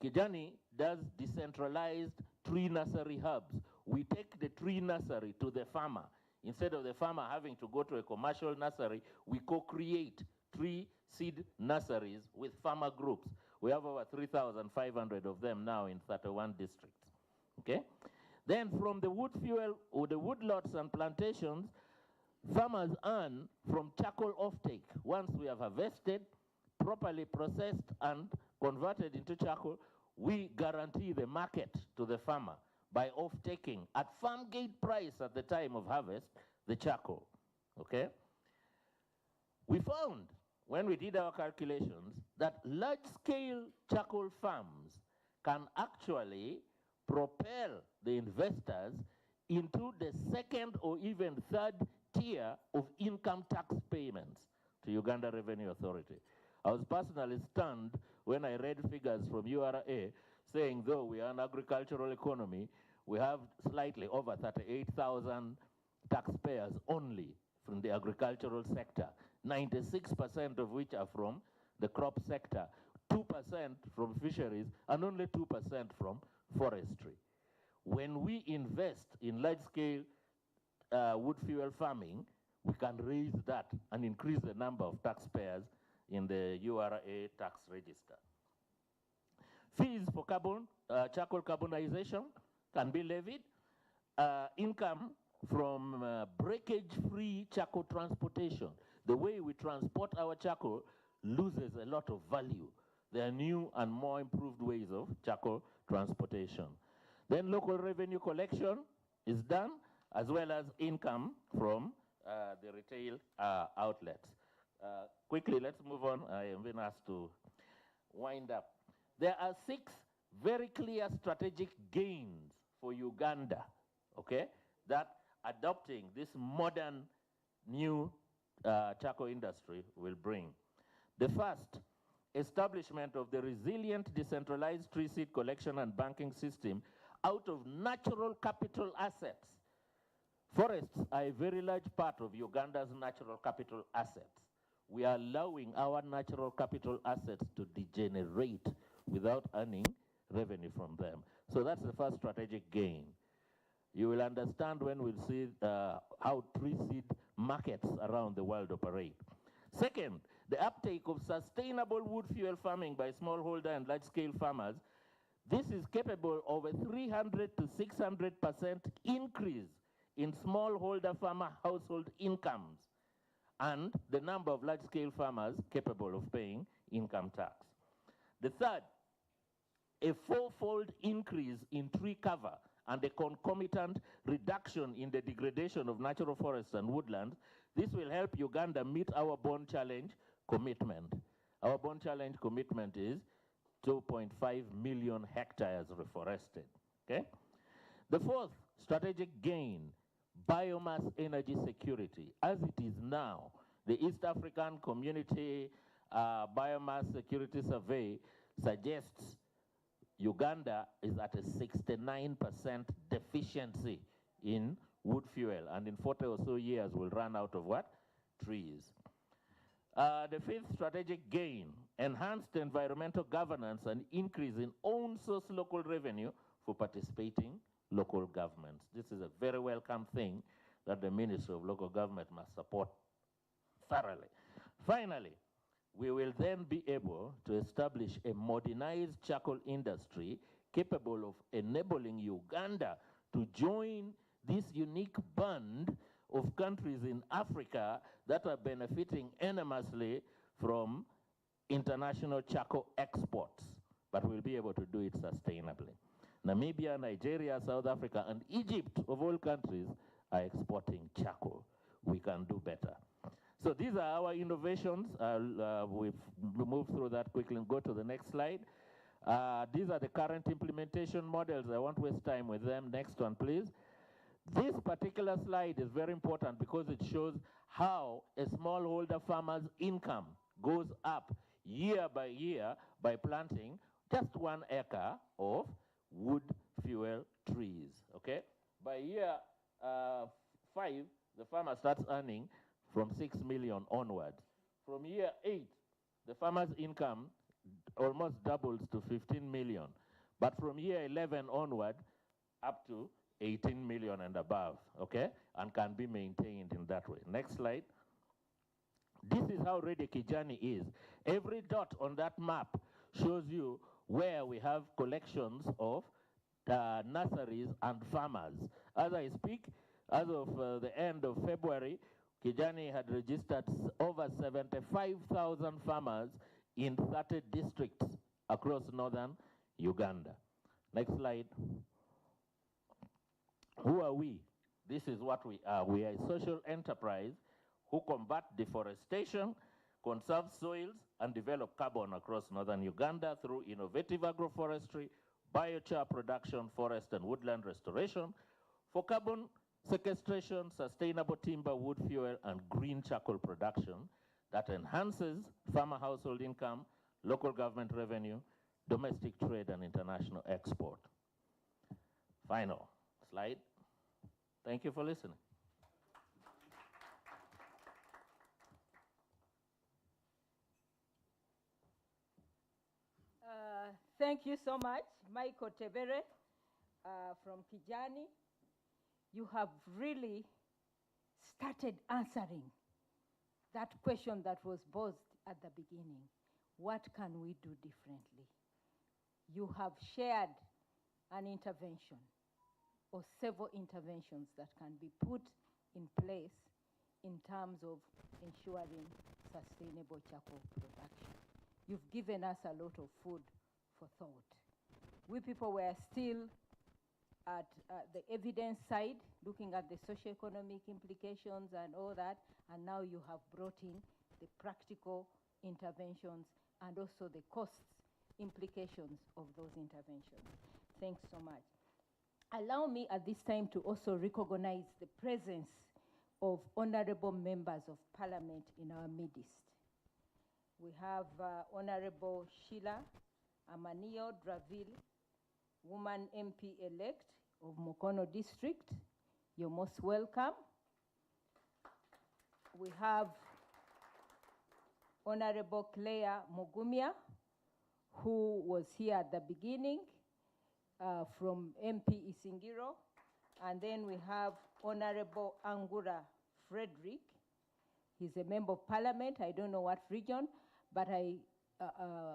Kijani does decentralized tree nursery hubs. We take the tree nursery to the farmer. Instead of the farmer having to go to a commercial nursery, we co-create tree seed nurseries with farmer groups. We have over 3,500 of them now in 31 districts, okay? Then from the wood fuel, or the woodlots and plantations, farmers earn from charcoal offtake. Once we have harvested, properly processed and converted into charcoal, we guarantee the market to the farmer by off-taking at farm gate price at the time of harvest the charcoal, okay? We found, when we did our calculations, that large-scale charcoal farms can actually propel the investors into the second or even third tier of income tax payments to Uganda Revenue Authority. I was personally stunned when I read figures from URA saying, though we are an agricultural economy, we have slightly over 38,000 taxpayers only from the agricultural sector, 96% of which are from the crop sector, 2% from fisheries, and only 2% from forestry. When we invest in large-scale wood fuel farming, we can raise that and increase the number of taxpayers in the URA tax register. Fees for charcoal carbonization can be levied. Income from breakage-free charcoal transportation. The way we transport our charcoal loses a lot of value. There are new and more improved ways of charcoal transportation. Then local revenue collection is done, as well as income from the retail outlets. Quickly, let's move on. I am being asked to wind up. There are 6 very clear strategic gains for Uganda, okay, that adopting this modern new charcoal industry will bring. The first, establishment of the resilient decentralized tree seed collection and banking system out of natural capital assets. Forests are a very large part of Uganda's natural capital assets. We are allowing our natural capital assets to degenerate without earning revenue from them. So that's the first strategic gain. You will understand when we see how tree seed markets around the world operate. Second, the uptake of sustainable wood fuel farming by smallholder and large-scale farmers. This is capable of a 300 to 600% increase in smallholder farmer household incomes and the number of large-scale farmers capable of paying income tax. The third, a 4-fold increase in tree cover and a concomitant reduction in the degradation of natural forests and woodlands. This will help Uganda meet our Bond Challenge commitment. Our Bond Challenge commitment is 2.5 million hectares reforested, okay? The fourth strategic gain, biomass energy security. As it is now, the East African Community Biomass Security Survey suggests Uganda is at a 69% deficiency in wood fuel, and in 40 or so years will run out of what? Trees. The fifth strategic gain, enhanced environmental governance and increase in own source local revenue for participating local governments. This is a very welcome thing that the Ministry of Local Government must support thoroughly. Finally, we will then be able to establish a modernized charcoal industry capable of enabling Uganda to join this unique band of countries in Africa that are benefiting enormously from international charcoal exports, but we'll be able to do it sustainably. Namibia, Nigeria, South Africa, and Egypt, of all countries, are exporting charcoal. We can do better. So these are our innovations. We've moved through that quickly and go to the next slide. These are the current implementation models. I won't waste time with them. Next one, please. This particular slide is very important because it shows how a smallholder farmer's income goes up year by year by planting just 1 acre of wood fuel trees, okay? By year 5, the farmer starts earning from 6 million onwards. From year 8, the farmer's income almost doubles to 15 million. But from year 11 onward, up to 18 million and above, okay? And can be maintained in that way. Next slide. This is how ready Kijani is. Every dot on that map shows you where we have collections of nurseries and farmers. As I speak, as of the end of February, Kijani had registered over 75,000 farmers in 30 districts across northern Uganda. Next slide. Who are we? This is what we are. We are a social enterprise who combat deforestation, conserve soils, and develop carbon across northern Uganda through innovative agroforestry, biochar production, forest and woodland restoration, for carbon sequestration, sustainable timber, wood fuel, and green charcoal production that enhances farmer household income, local government revenue, domestic trade, and international export. Final slide. Thank you for listening. Thank you so much, Michael Tebere from Kijani. You have really started answering that question that was posed at the beginning. What can we do differently? You have shared an intervention or several interventions that can be put in place in terms of ensuring sustainable charcoal production. You've given us a lot of food for thought. We people were still at the evidence side, looking at the socioeconomic implications and all that, and now you have brought in the practical interventions and also the costs implications of those interventions. Thanks so much. Allow me at this time to also recognize the presence of honorable members of parliament in our midst. We have Honorable Sheila Amanio Draville, woman MP-elect of Mukono District. You're most welcome. We have Honorable Claire Mugumya, who was here at the beginning from MP Isingiro. And then we have Honorable Angura Frederick. He's a member of parliament. I don't know what region, but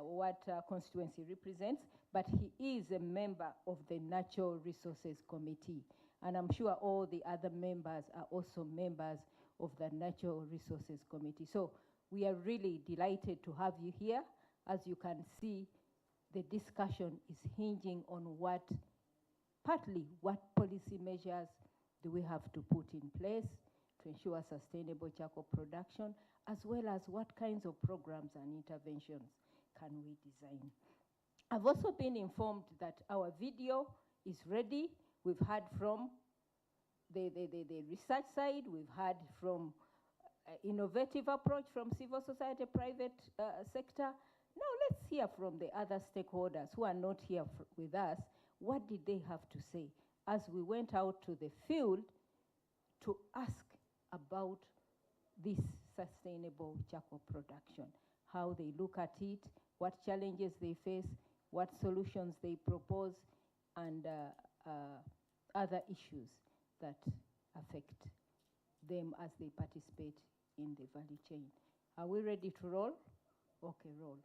what constituency represents, but he is a member of the Natural Resources Committee. And I'm sure all the other members are also members of the Natural Resources Committee. So we are really delighted to have you here. As you can see, the discussion is hinging on partly what policy measures do we have to put in place to ensure sustainable charcoal production, as well as what kinds of programs and interventions can we design. I've also been informed that our video is ready. We've heard from the research side, we've heard from innovative approach from civil society, private sector. Now let's hear from the other stakeholders who are not here with us. What did they have to say as we went out to the field to ask about this sustainable charcoal production, how they look at it, what challenges they face, what solutions they propose, and other issues that affect them as they participate in the value chain. Are we ready to roll? Okay, roll.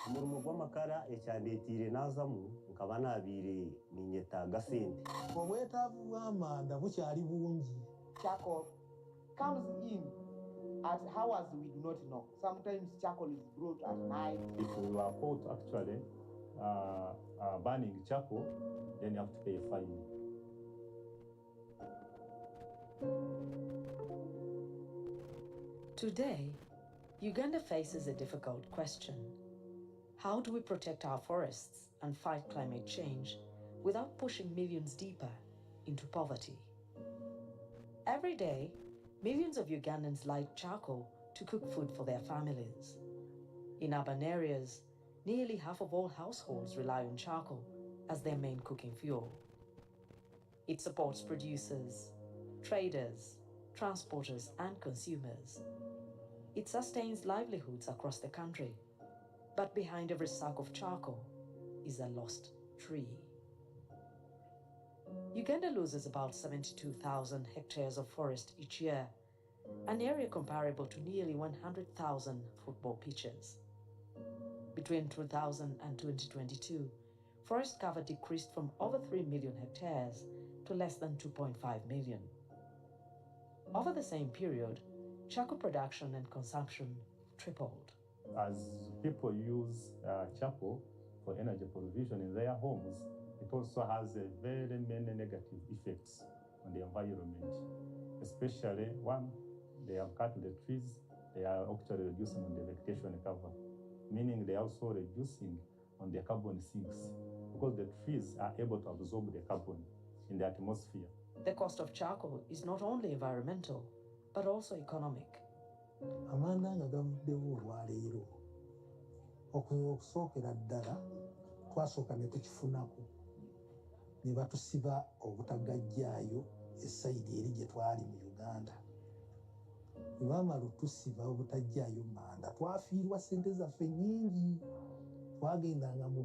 Omurimo gw'amakara ekyandeetiire naazamu nkaba naabiire ninyetaaga sente. Obwetaavu bw'amanda bukyali bungi. Charcoal comes in at hours we do not know. Sometimes charcoal is brought at night. If we were caught actually burning charcoal, then you have to pay a fine. Today, Uganda faces a difficult question. How do we protect our forests and fight climate change without pushing millions deeper into poverty? Every day, millions of Ugandans light charcoal to cook food for their families. In urban areas, nearly half of all households rely on charcoal as their main cooking fuel. It supports producers, traders, transporters, and consumers. It sustains livelihoods across the country. But behind every sack of charcoal is a lost tree. Uganda loses about 72,000 hectares of forest each year, an area comparable to nearly 100,000 football pitches. Between 2000 and 2022, forest cover decreased from over 3 million hectares to less than 2.5 million. Over the same period, charcoal production and consumption tripled. As people use charcoal for energy provision in their homes, it also has very many negative effects on the environment. Especially one, they have cut the trees, they are actually reducing on the vegetation cover, meaning they are also reducing on the carbon sinks because the trees are able to absorb the carbon in the atmosphere. The cost of charcoal is not only environmental, but also economic. Amanda nga gavuddewo olwaleero okusookera ddala twasooka ne tukifunako ne batusiba obutagajjaayo essayidi eri gye twali mu Uganda. Bwe baamala otusiba obutajjaayo manda twafiirwa ssente zaffe nnyingi. Twagendanga mu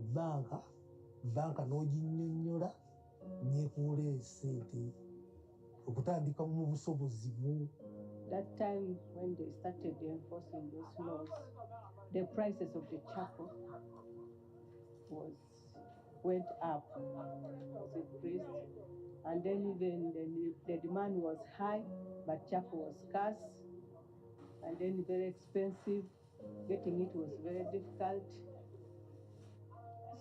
banka n'oginnyonnyola n'ekuwola essente okutandika mu busobozi bwo. That time when they started enforcing those laws, the prices of the charcoal went up, was increased, and then even the demand was high, but charcoal was scarce, and then very expensive. Getting it was very difficult.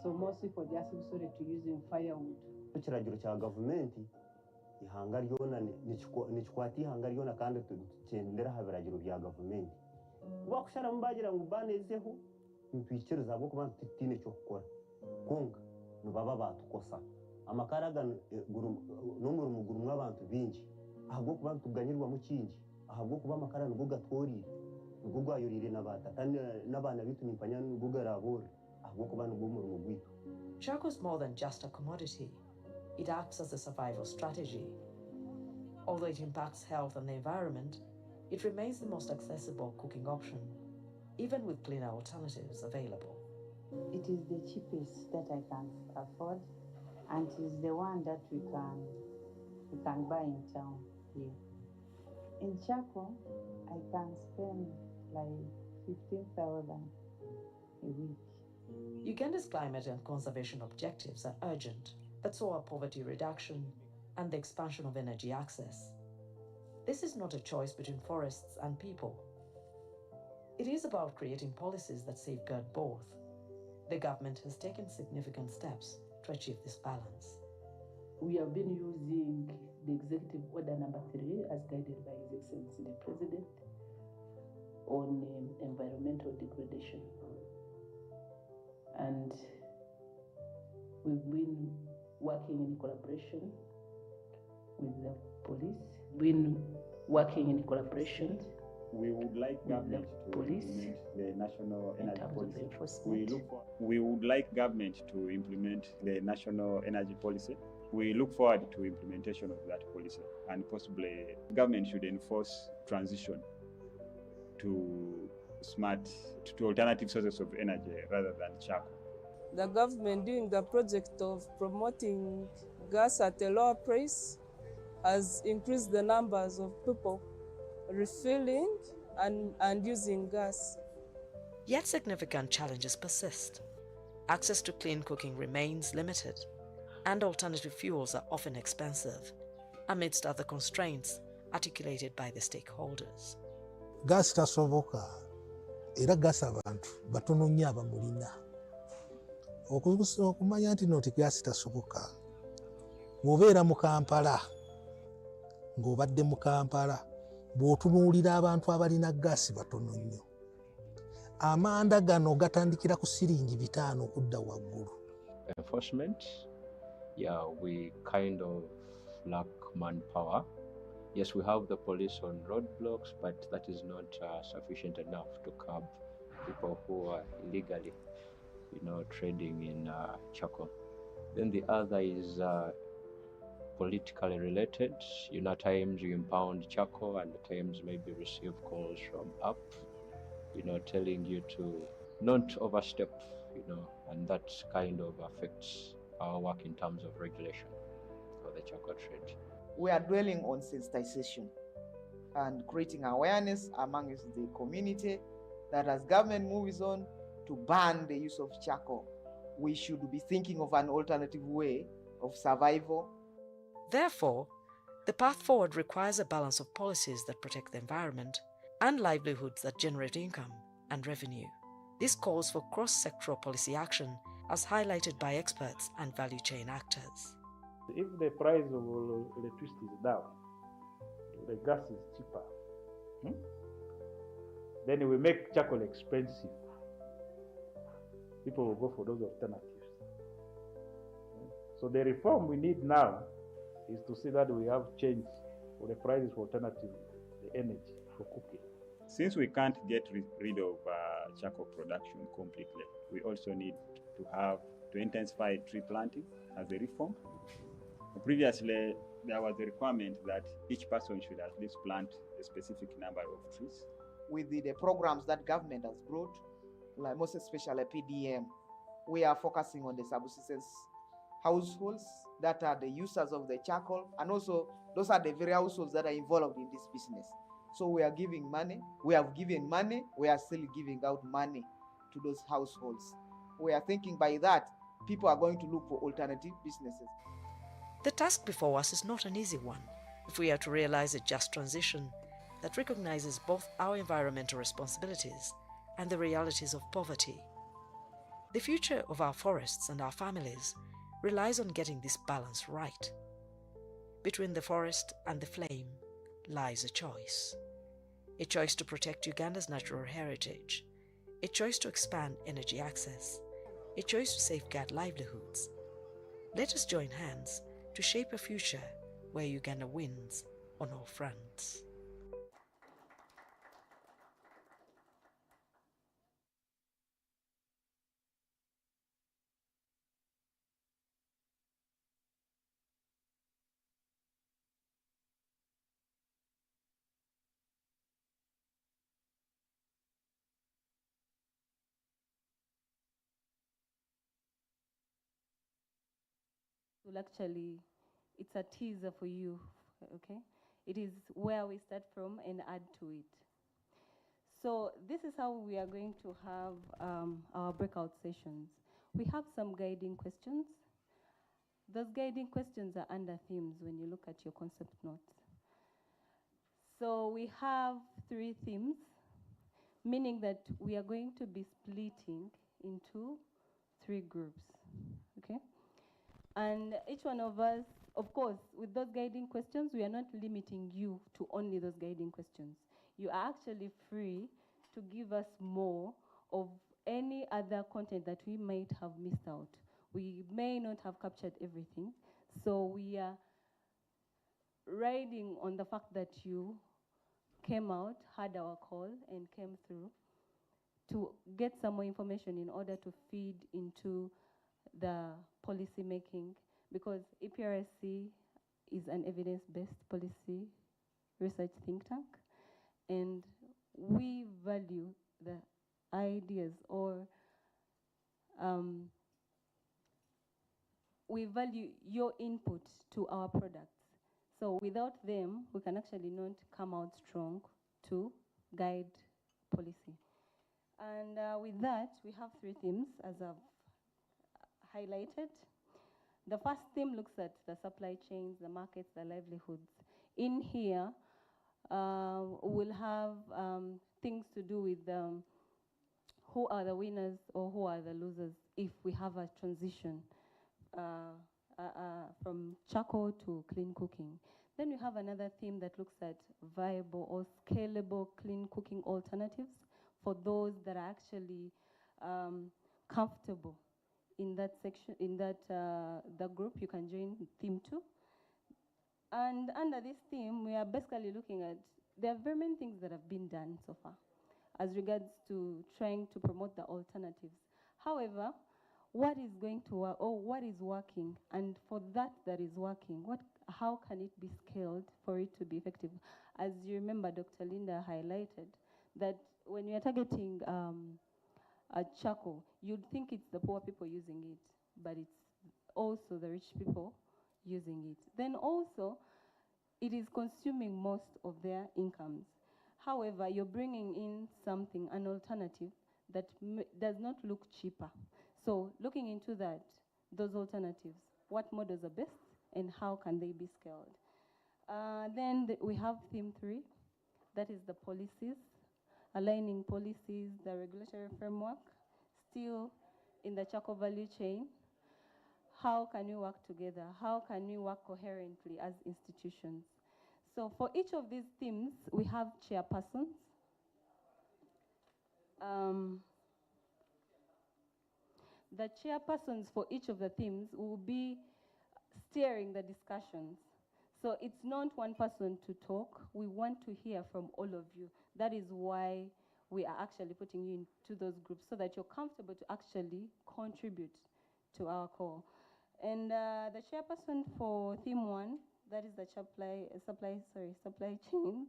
So most people just resorted to using firewood. Ekiragiro kya gavumenti ihanga ryona nikikwata ihanga ryona kandi tukyendera ha biragiro bya gavumenti. Kuba kushara mubagira ngu banezeho ntwikiriza bwo kuba tutine cyo gukora. Konka nibaba batukosa. Amakara n'umurimo gurumwa abantu bingi. Ahubwo kuba tuganyirwa mu kingi. Ahubwo kuba amakara nugo gatworire. Nugo gwayorire n'abana bitu nimpanya nugo garabora. Ahubwo kuba nugo umurimo gwitu. Charcoal is more than just a commodity. It acts as a survival strategy. Although it impacts health and the environment, it remains the most accessible cooking option, even with cleaner alternatives available. It is the cheapest that I can afford, and it is the one that we can buy in town here. In charcoal, I can spend like 15,000 a week. Uganda's climate and conservation objectives are urgent, but so are poverty reduction and the expansion of energy access. This is not a choice between forests and people. It is about creating policies that safeguard both. The government has taken significant steps to achieve this balance. We have been using the Executive Order number 3 as guided by His Excellency the President on environmental degradation. And we've been working in collaboration with the police. We would like government to implement the national energy policy. We would like government to implement the national energy policy. We look forward to implementation of that policy, and possibly government should enforce transition to alternative sources of energy rather than charcoal. The government doing the project of promoting gas at a lower price has increased the numbers of people refilling and using gas. Yet significant challenges persist. Access to clean cooking remains limited, and alternative fuels are often expensive, amidst other constraints articulated by the stakeholders. Gas tasoboka era gas abantu batono nnyo abamulina. Okumanya nti noti gas tasoboka. Bw'obeera mu Kampala, ng'obadde mu Kampala, bw'otunuulira abantu abalina gaasi batono nnyo. Amanda gano gatandikira ku siringi 5 okudda waggulu. Enforcement, yeah, we kind of lack manpower. Yes, we have the police on roadblocks, but that is not sufficient enough to curb people who are illegally, trading in charcoal. Then the other is politically related. At times you impound charcoal, and at times maybe receive calls from up, telling you to not overstep, and that kind of affects our work in terms of regulation for the charcoal trade. We are dwelling on sensitization and creating awareness amongst the community that as government moves on to ban the use of charcoal, we should be thinking of an alternative way of survival. Therefore, the path forward requires a balance of policies that protect the environment and livelihoods that generate income and revenue. This calls for cross-sectoral policy action as highlighted by experts and value chain actors. If the price of electricity is down, the gas is cheaper, then we make charcoal expensive. People will go for those alternatives. So the reform we need now is to see that we have change for the prices for alternative, the energy for cooking. Since we can't get rid of charcoal production completely, we also need to intensify tree planting as a reform. Previously, there was a requirement that each person should at least plant a specific number of trees. With the programs that government has brought, like most especially PDM, we are focusing on the subsistence households that are the users of the charcoal, and also Those are the very households that are involved in this business. So we are giving money, we have given money, we are still giving out money to those households. We are thinking by that, people are going to look for alternative businesses. The task before us is not an easy one if we are to realize a just transition that recognizes both our environmental responsibilities and the realities of poverty. The future of our forests and our families relies on getting this balance right. Between the forest and the flame lies a choice to protect Uganda's natural heritage, a choice to expand energy access, a choice to safeguard livelihoods. Let us join hands to shape a future where Uganda wins on all fronts. Well, actually, it's a teaser for you, okay? It is where we start from and add to it. So this is how we are going to have our breakout sessions. We have some guiding questions. Those guiding questions are under themes when you look at your concept notes. So we have 3 themes, meaning that we are going to be splitting into 3 groups, okay? And each one of us, of course, with those guiding questions, we are not limiting you to only those guiding questions. You are actually free to give us more of any other content that we might have missed out. We may not have captured everything, so we are riding on the fact that you came out, heard our call, and came through to get some more information in order to feed into the policy making, because EPRC is an evidence-based policy research think tank, and we value the ideas, or we value your input to our products. So without them, we can actually not come out strong to guide policy. And with that, we have 3 themes, as I've highlighted. The first theme looks at the supply chains, the markets, the livelihoods. In here, we'll have things to do with who are the winners or who are the losers if we have a transition from charcoal to clean cooking. Then we have another theme that looks at viable or scalable clean cooking alternatives for those that are actually comfortable in that section, in that the group. You can join theme 2. And under this theme, we are basically looking at, there are very many things that have been done so far as regards to trying to promote the alternatives. However, what is going to work, or what is working, and for that is working, how can it be scaled for it to be effective? As you remember, Dr. Linda highlighted that when we are targeting charcoal, you'd think it's the poor people using it, but it's also the rich people using it. Then also, it is consuming most of their incomes. However, you're bringing in something, an alternative, that does not look cheaper. So looking into that, those alternatives, what models are best and how can they be scaled? Then we have theme 3, that is the policies, aligning policies, the regulatory framework, still in the charcoal value chain. How can we work together? How can we work coherently as institutions? So for each of these themes, we have chairpersons. The chairpersons for each of the themes will be steering the discussions. So it's not one person to talk. We want to hear from all of you. That is why we are actually putting you into those groups, so that you're comfortable to actually contribute to our call. And the chairperson for theme 1, that is the supply chains,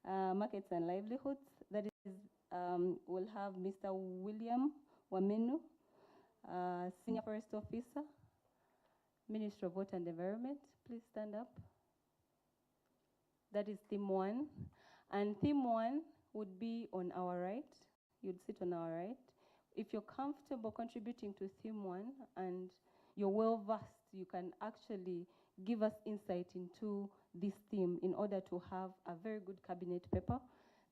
markets and livelihoods. That is, we'll have Mr. William Wamenu, Senior Forest Officer, Ministry of Water and Environment. Please stand up. That is theme 1. And theme 1 would be on our right. You'd sit on our right. If you're comfortable contributing to theme 1 and you're well versed, you can actually give us insight into this theme in order to have a very good cabinet paper.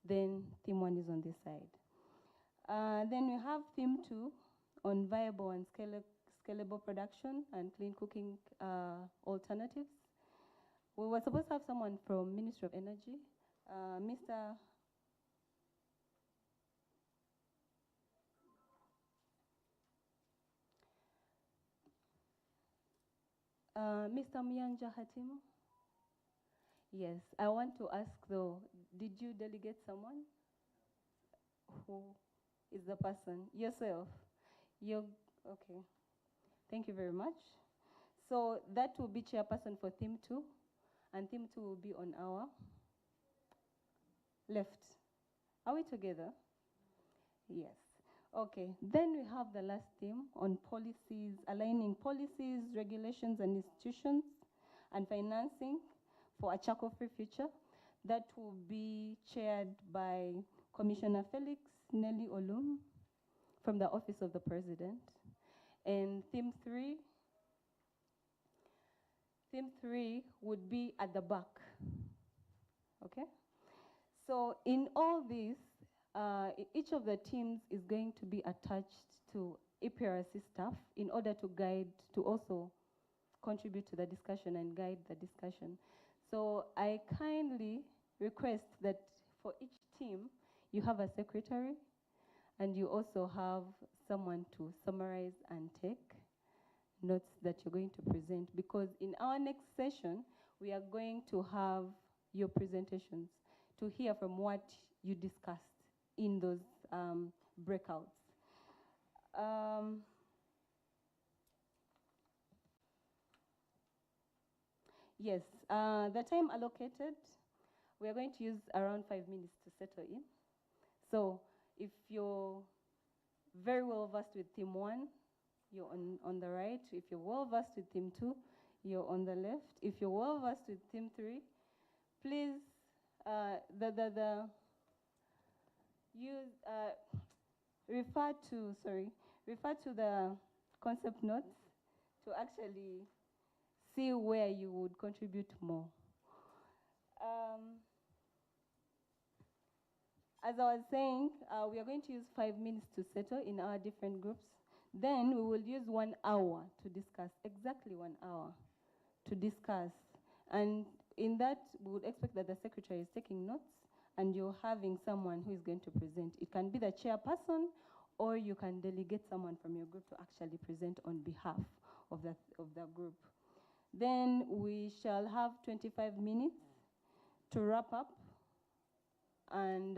Then theme 1 is on this side. Then we have theme 2 on viable and scalable production and clean cooking alternatives. We were supposed to have someone from Ministry of Energy, Mr. Myanja Hatimu. Yes, I want to ask though, did you delegate someone? Who is the person? Yourself? You're, okay. Thank you very much. So that will be chairperson for theme 2, and theme 2 will be on our left. Are we together? Yes. Okay. Then we have the last theme on policies, aligning policies, regulations, and institutions, and financing for a charcoal-free future. That will be chaired by Commissioner Felix Nelly Olum from the Office of the President. And theme 3 would be at the back. Okay? So in all this, each of the teams is going to be attached to EPRC staff in order to guide, to also contribute to the discussion and guide the discussion. So I kindly request that for each team, you have a secretary and you also have someone to summarize and take notes that you're going to present, because in our next session, we are going to have your presentations to hear from what you discussed in those breakouts. Yes, the time allocated, we are going to use around 5 minutes to settle in. So if you're very well versed with theme 1, you're on the right. If you're well versed with theme 2, you're on the left. If you're well versed with theme 3, please refer to the concept notes to actually see where you would contribute more. As I was saying, we are going to use 5 minutes to settle in our different groups. Then we will use 1 hour to discuss, exactly 1 hour to discuss. And in that, we would expect that the secretary is taking notes and you're having someone who is going to present. It can be the chairperson, or you can delegate someone from your group to actually present on behalf of the group. Then we shall have 25 minutes to wrap up, and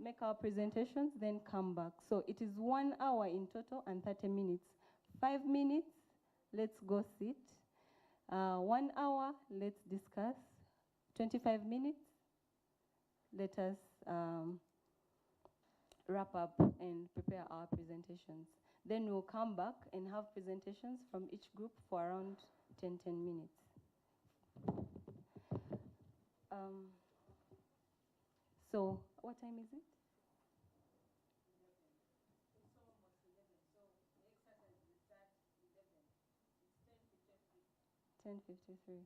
make our presentations, then come back. So it is 1 hour in total and 30 minutes. 5 minutes, let's go sit. 1 hour, let's discuss. 25 minutes, let us wrap up and prepare our presentations. Then we'll come back and have presentations from each group for around 10 minutes. So what time is it? 10:53.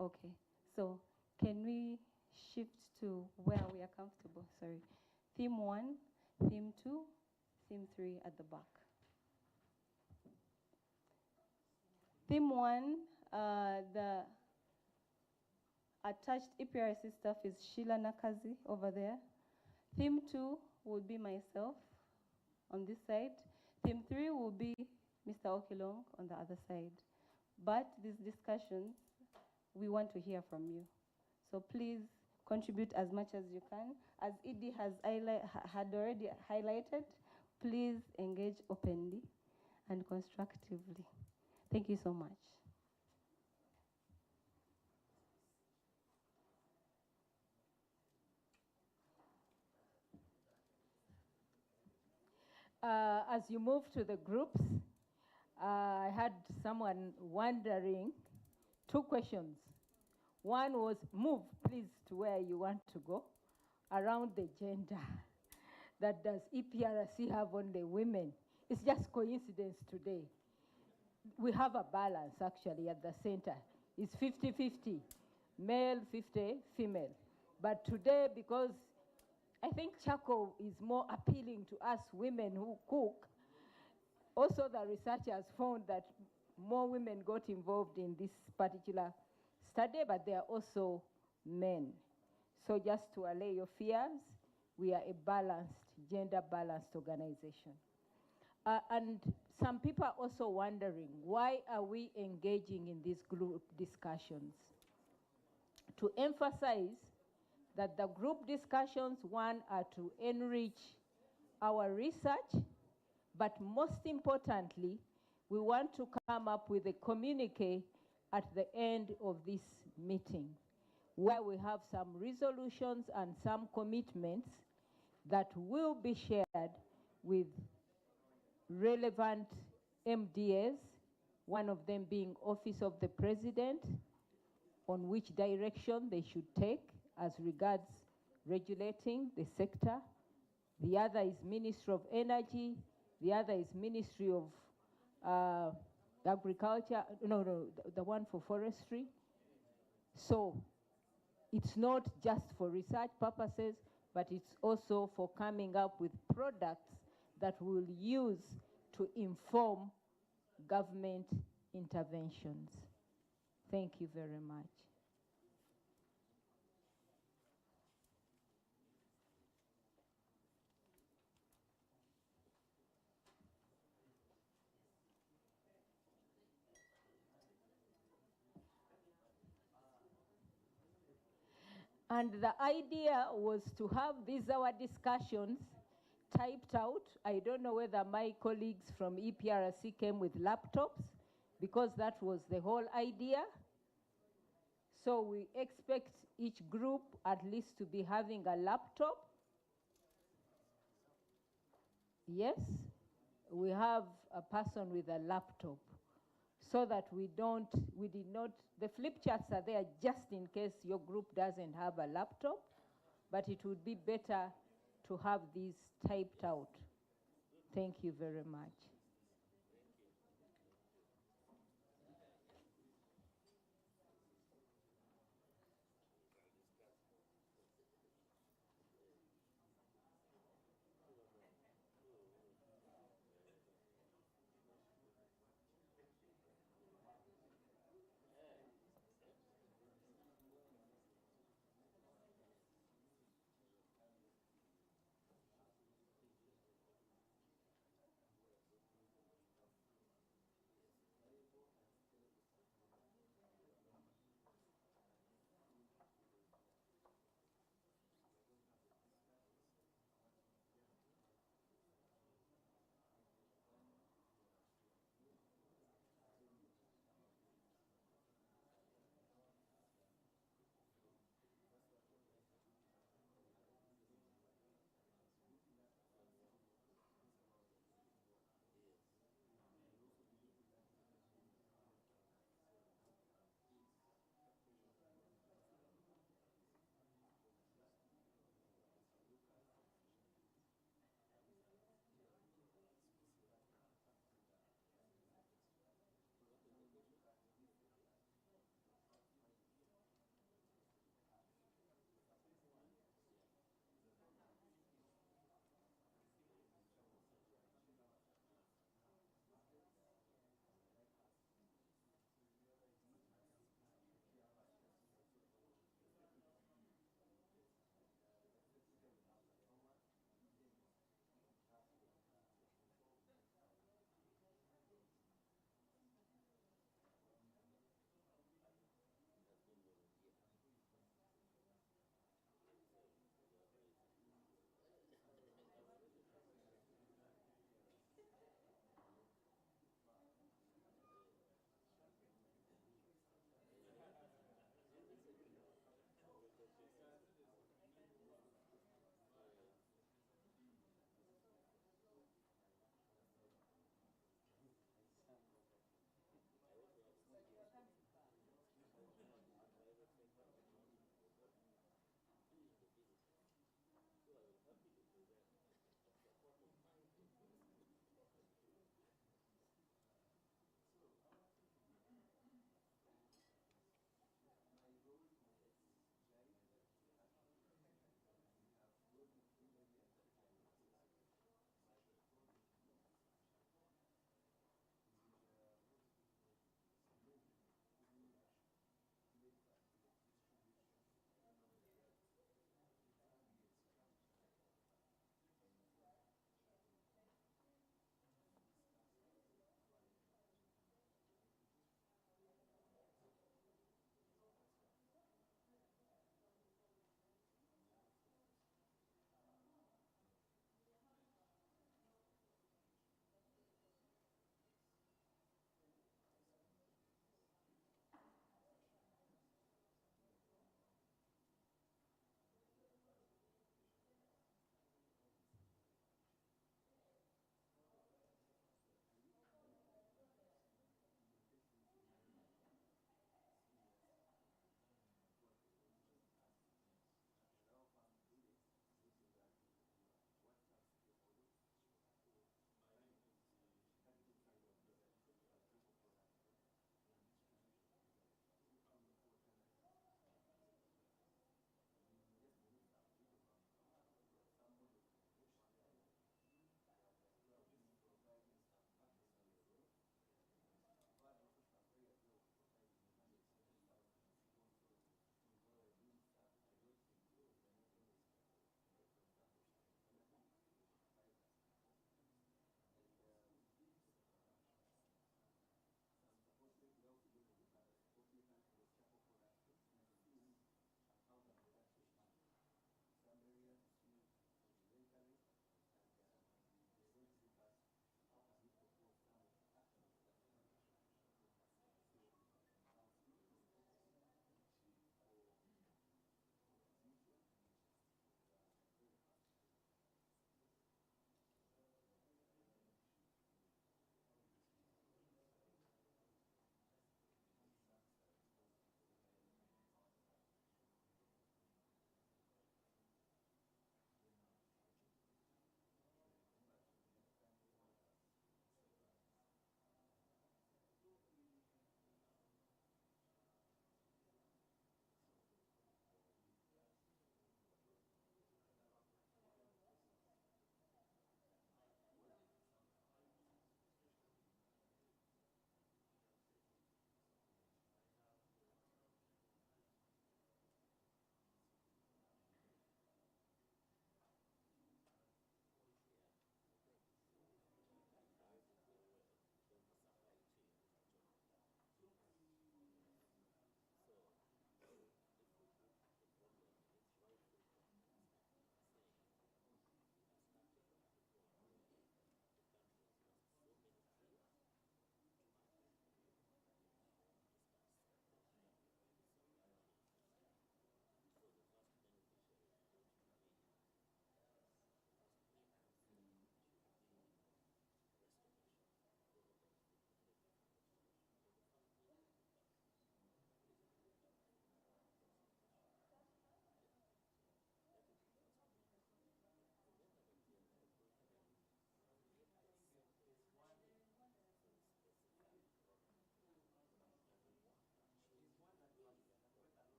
Okay, so can we shift to where we are comfortable? Sorry. Theme 1, theme 2, theme 3 at the back. Theme 1, the attached EPRC staff is Sheila Nakazi over there. Theme 2 will be myself on this side. Theme 3 will be Mr. Okilong on the other side. But these discussions, we want to hear from you. So please contribute as much as you can. As Edie had already highlighted, please engage openly and constructively. Thank you so much. As you move to the groups, I had someone wondering, two questions. One was, move please to where you want to go, around the gender. That does EPRC have on the women? It's just coincidence today. We have a balance actually at the center. It's 50-50, male, 50, female. But today, because I think charcoal is more appealing to us women who cook, also the researchers found that more women got involved in this particular study, but there are also men. So just to allay your fears, we are a balanced, gender-balanced organization. And some people are also wondering, why are we engaging in these group discussions? To emphasize that the group discussions, one, are to enrich our research, but most importantly, we want to come up with a communique at the end of this meeting, where we have some resolutions and some commitments that will be shared with relevant MDAs, one of them being Office of the President, on which direction they should take as regards regulating the sector. The other is Ministry of Energy. The other is Ministry of Agriculture, the one for forestry. So it's not just for research purposes, but it's also for coming up with products that we'll use to inform government interventions. Thank you very much. And the idea was to have these our discussions typed out. I don't know whether my colleagues from EPRC came with laptops, because that was the whole idea. So we expect each group at least to be having a laptop. Yes, we have a person with a laptop, so that the flip charts are there just in case your group doesn't have a laptop, but it would be better to have these typed out. Thank you very much.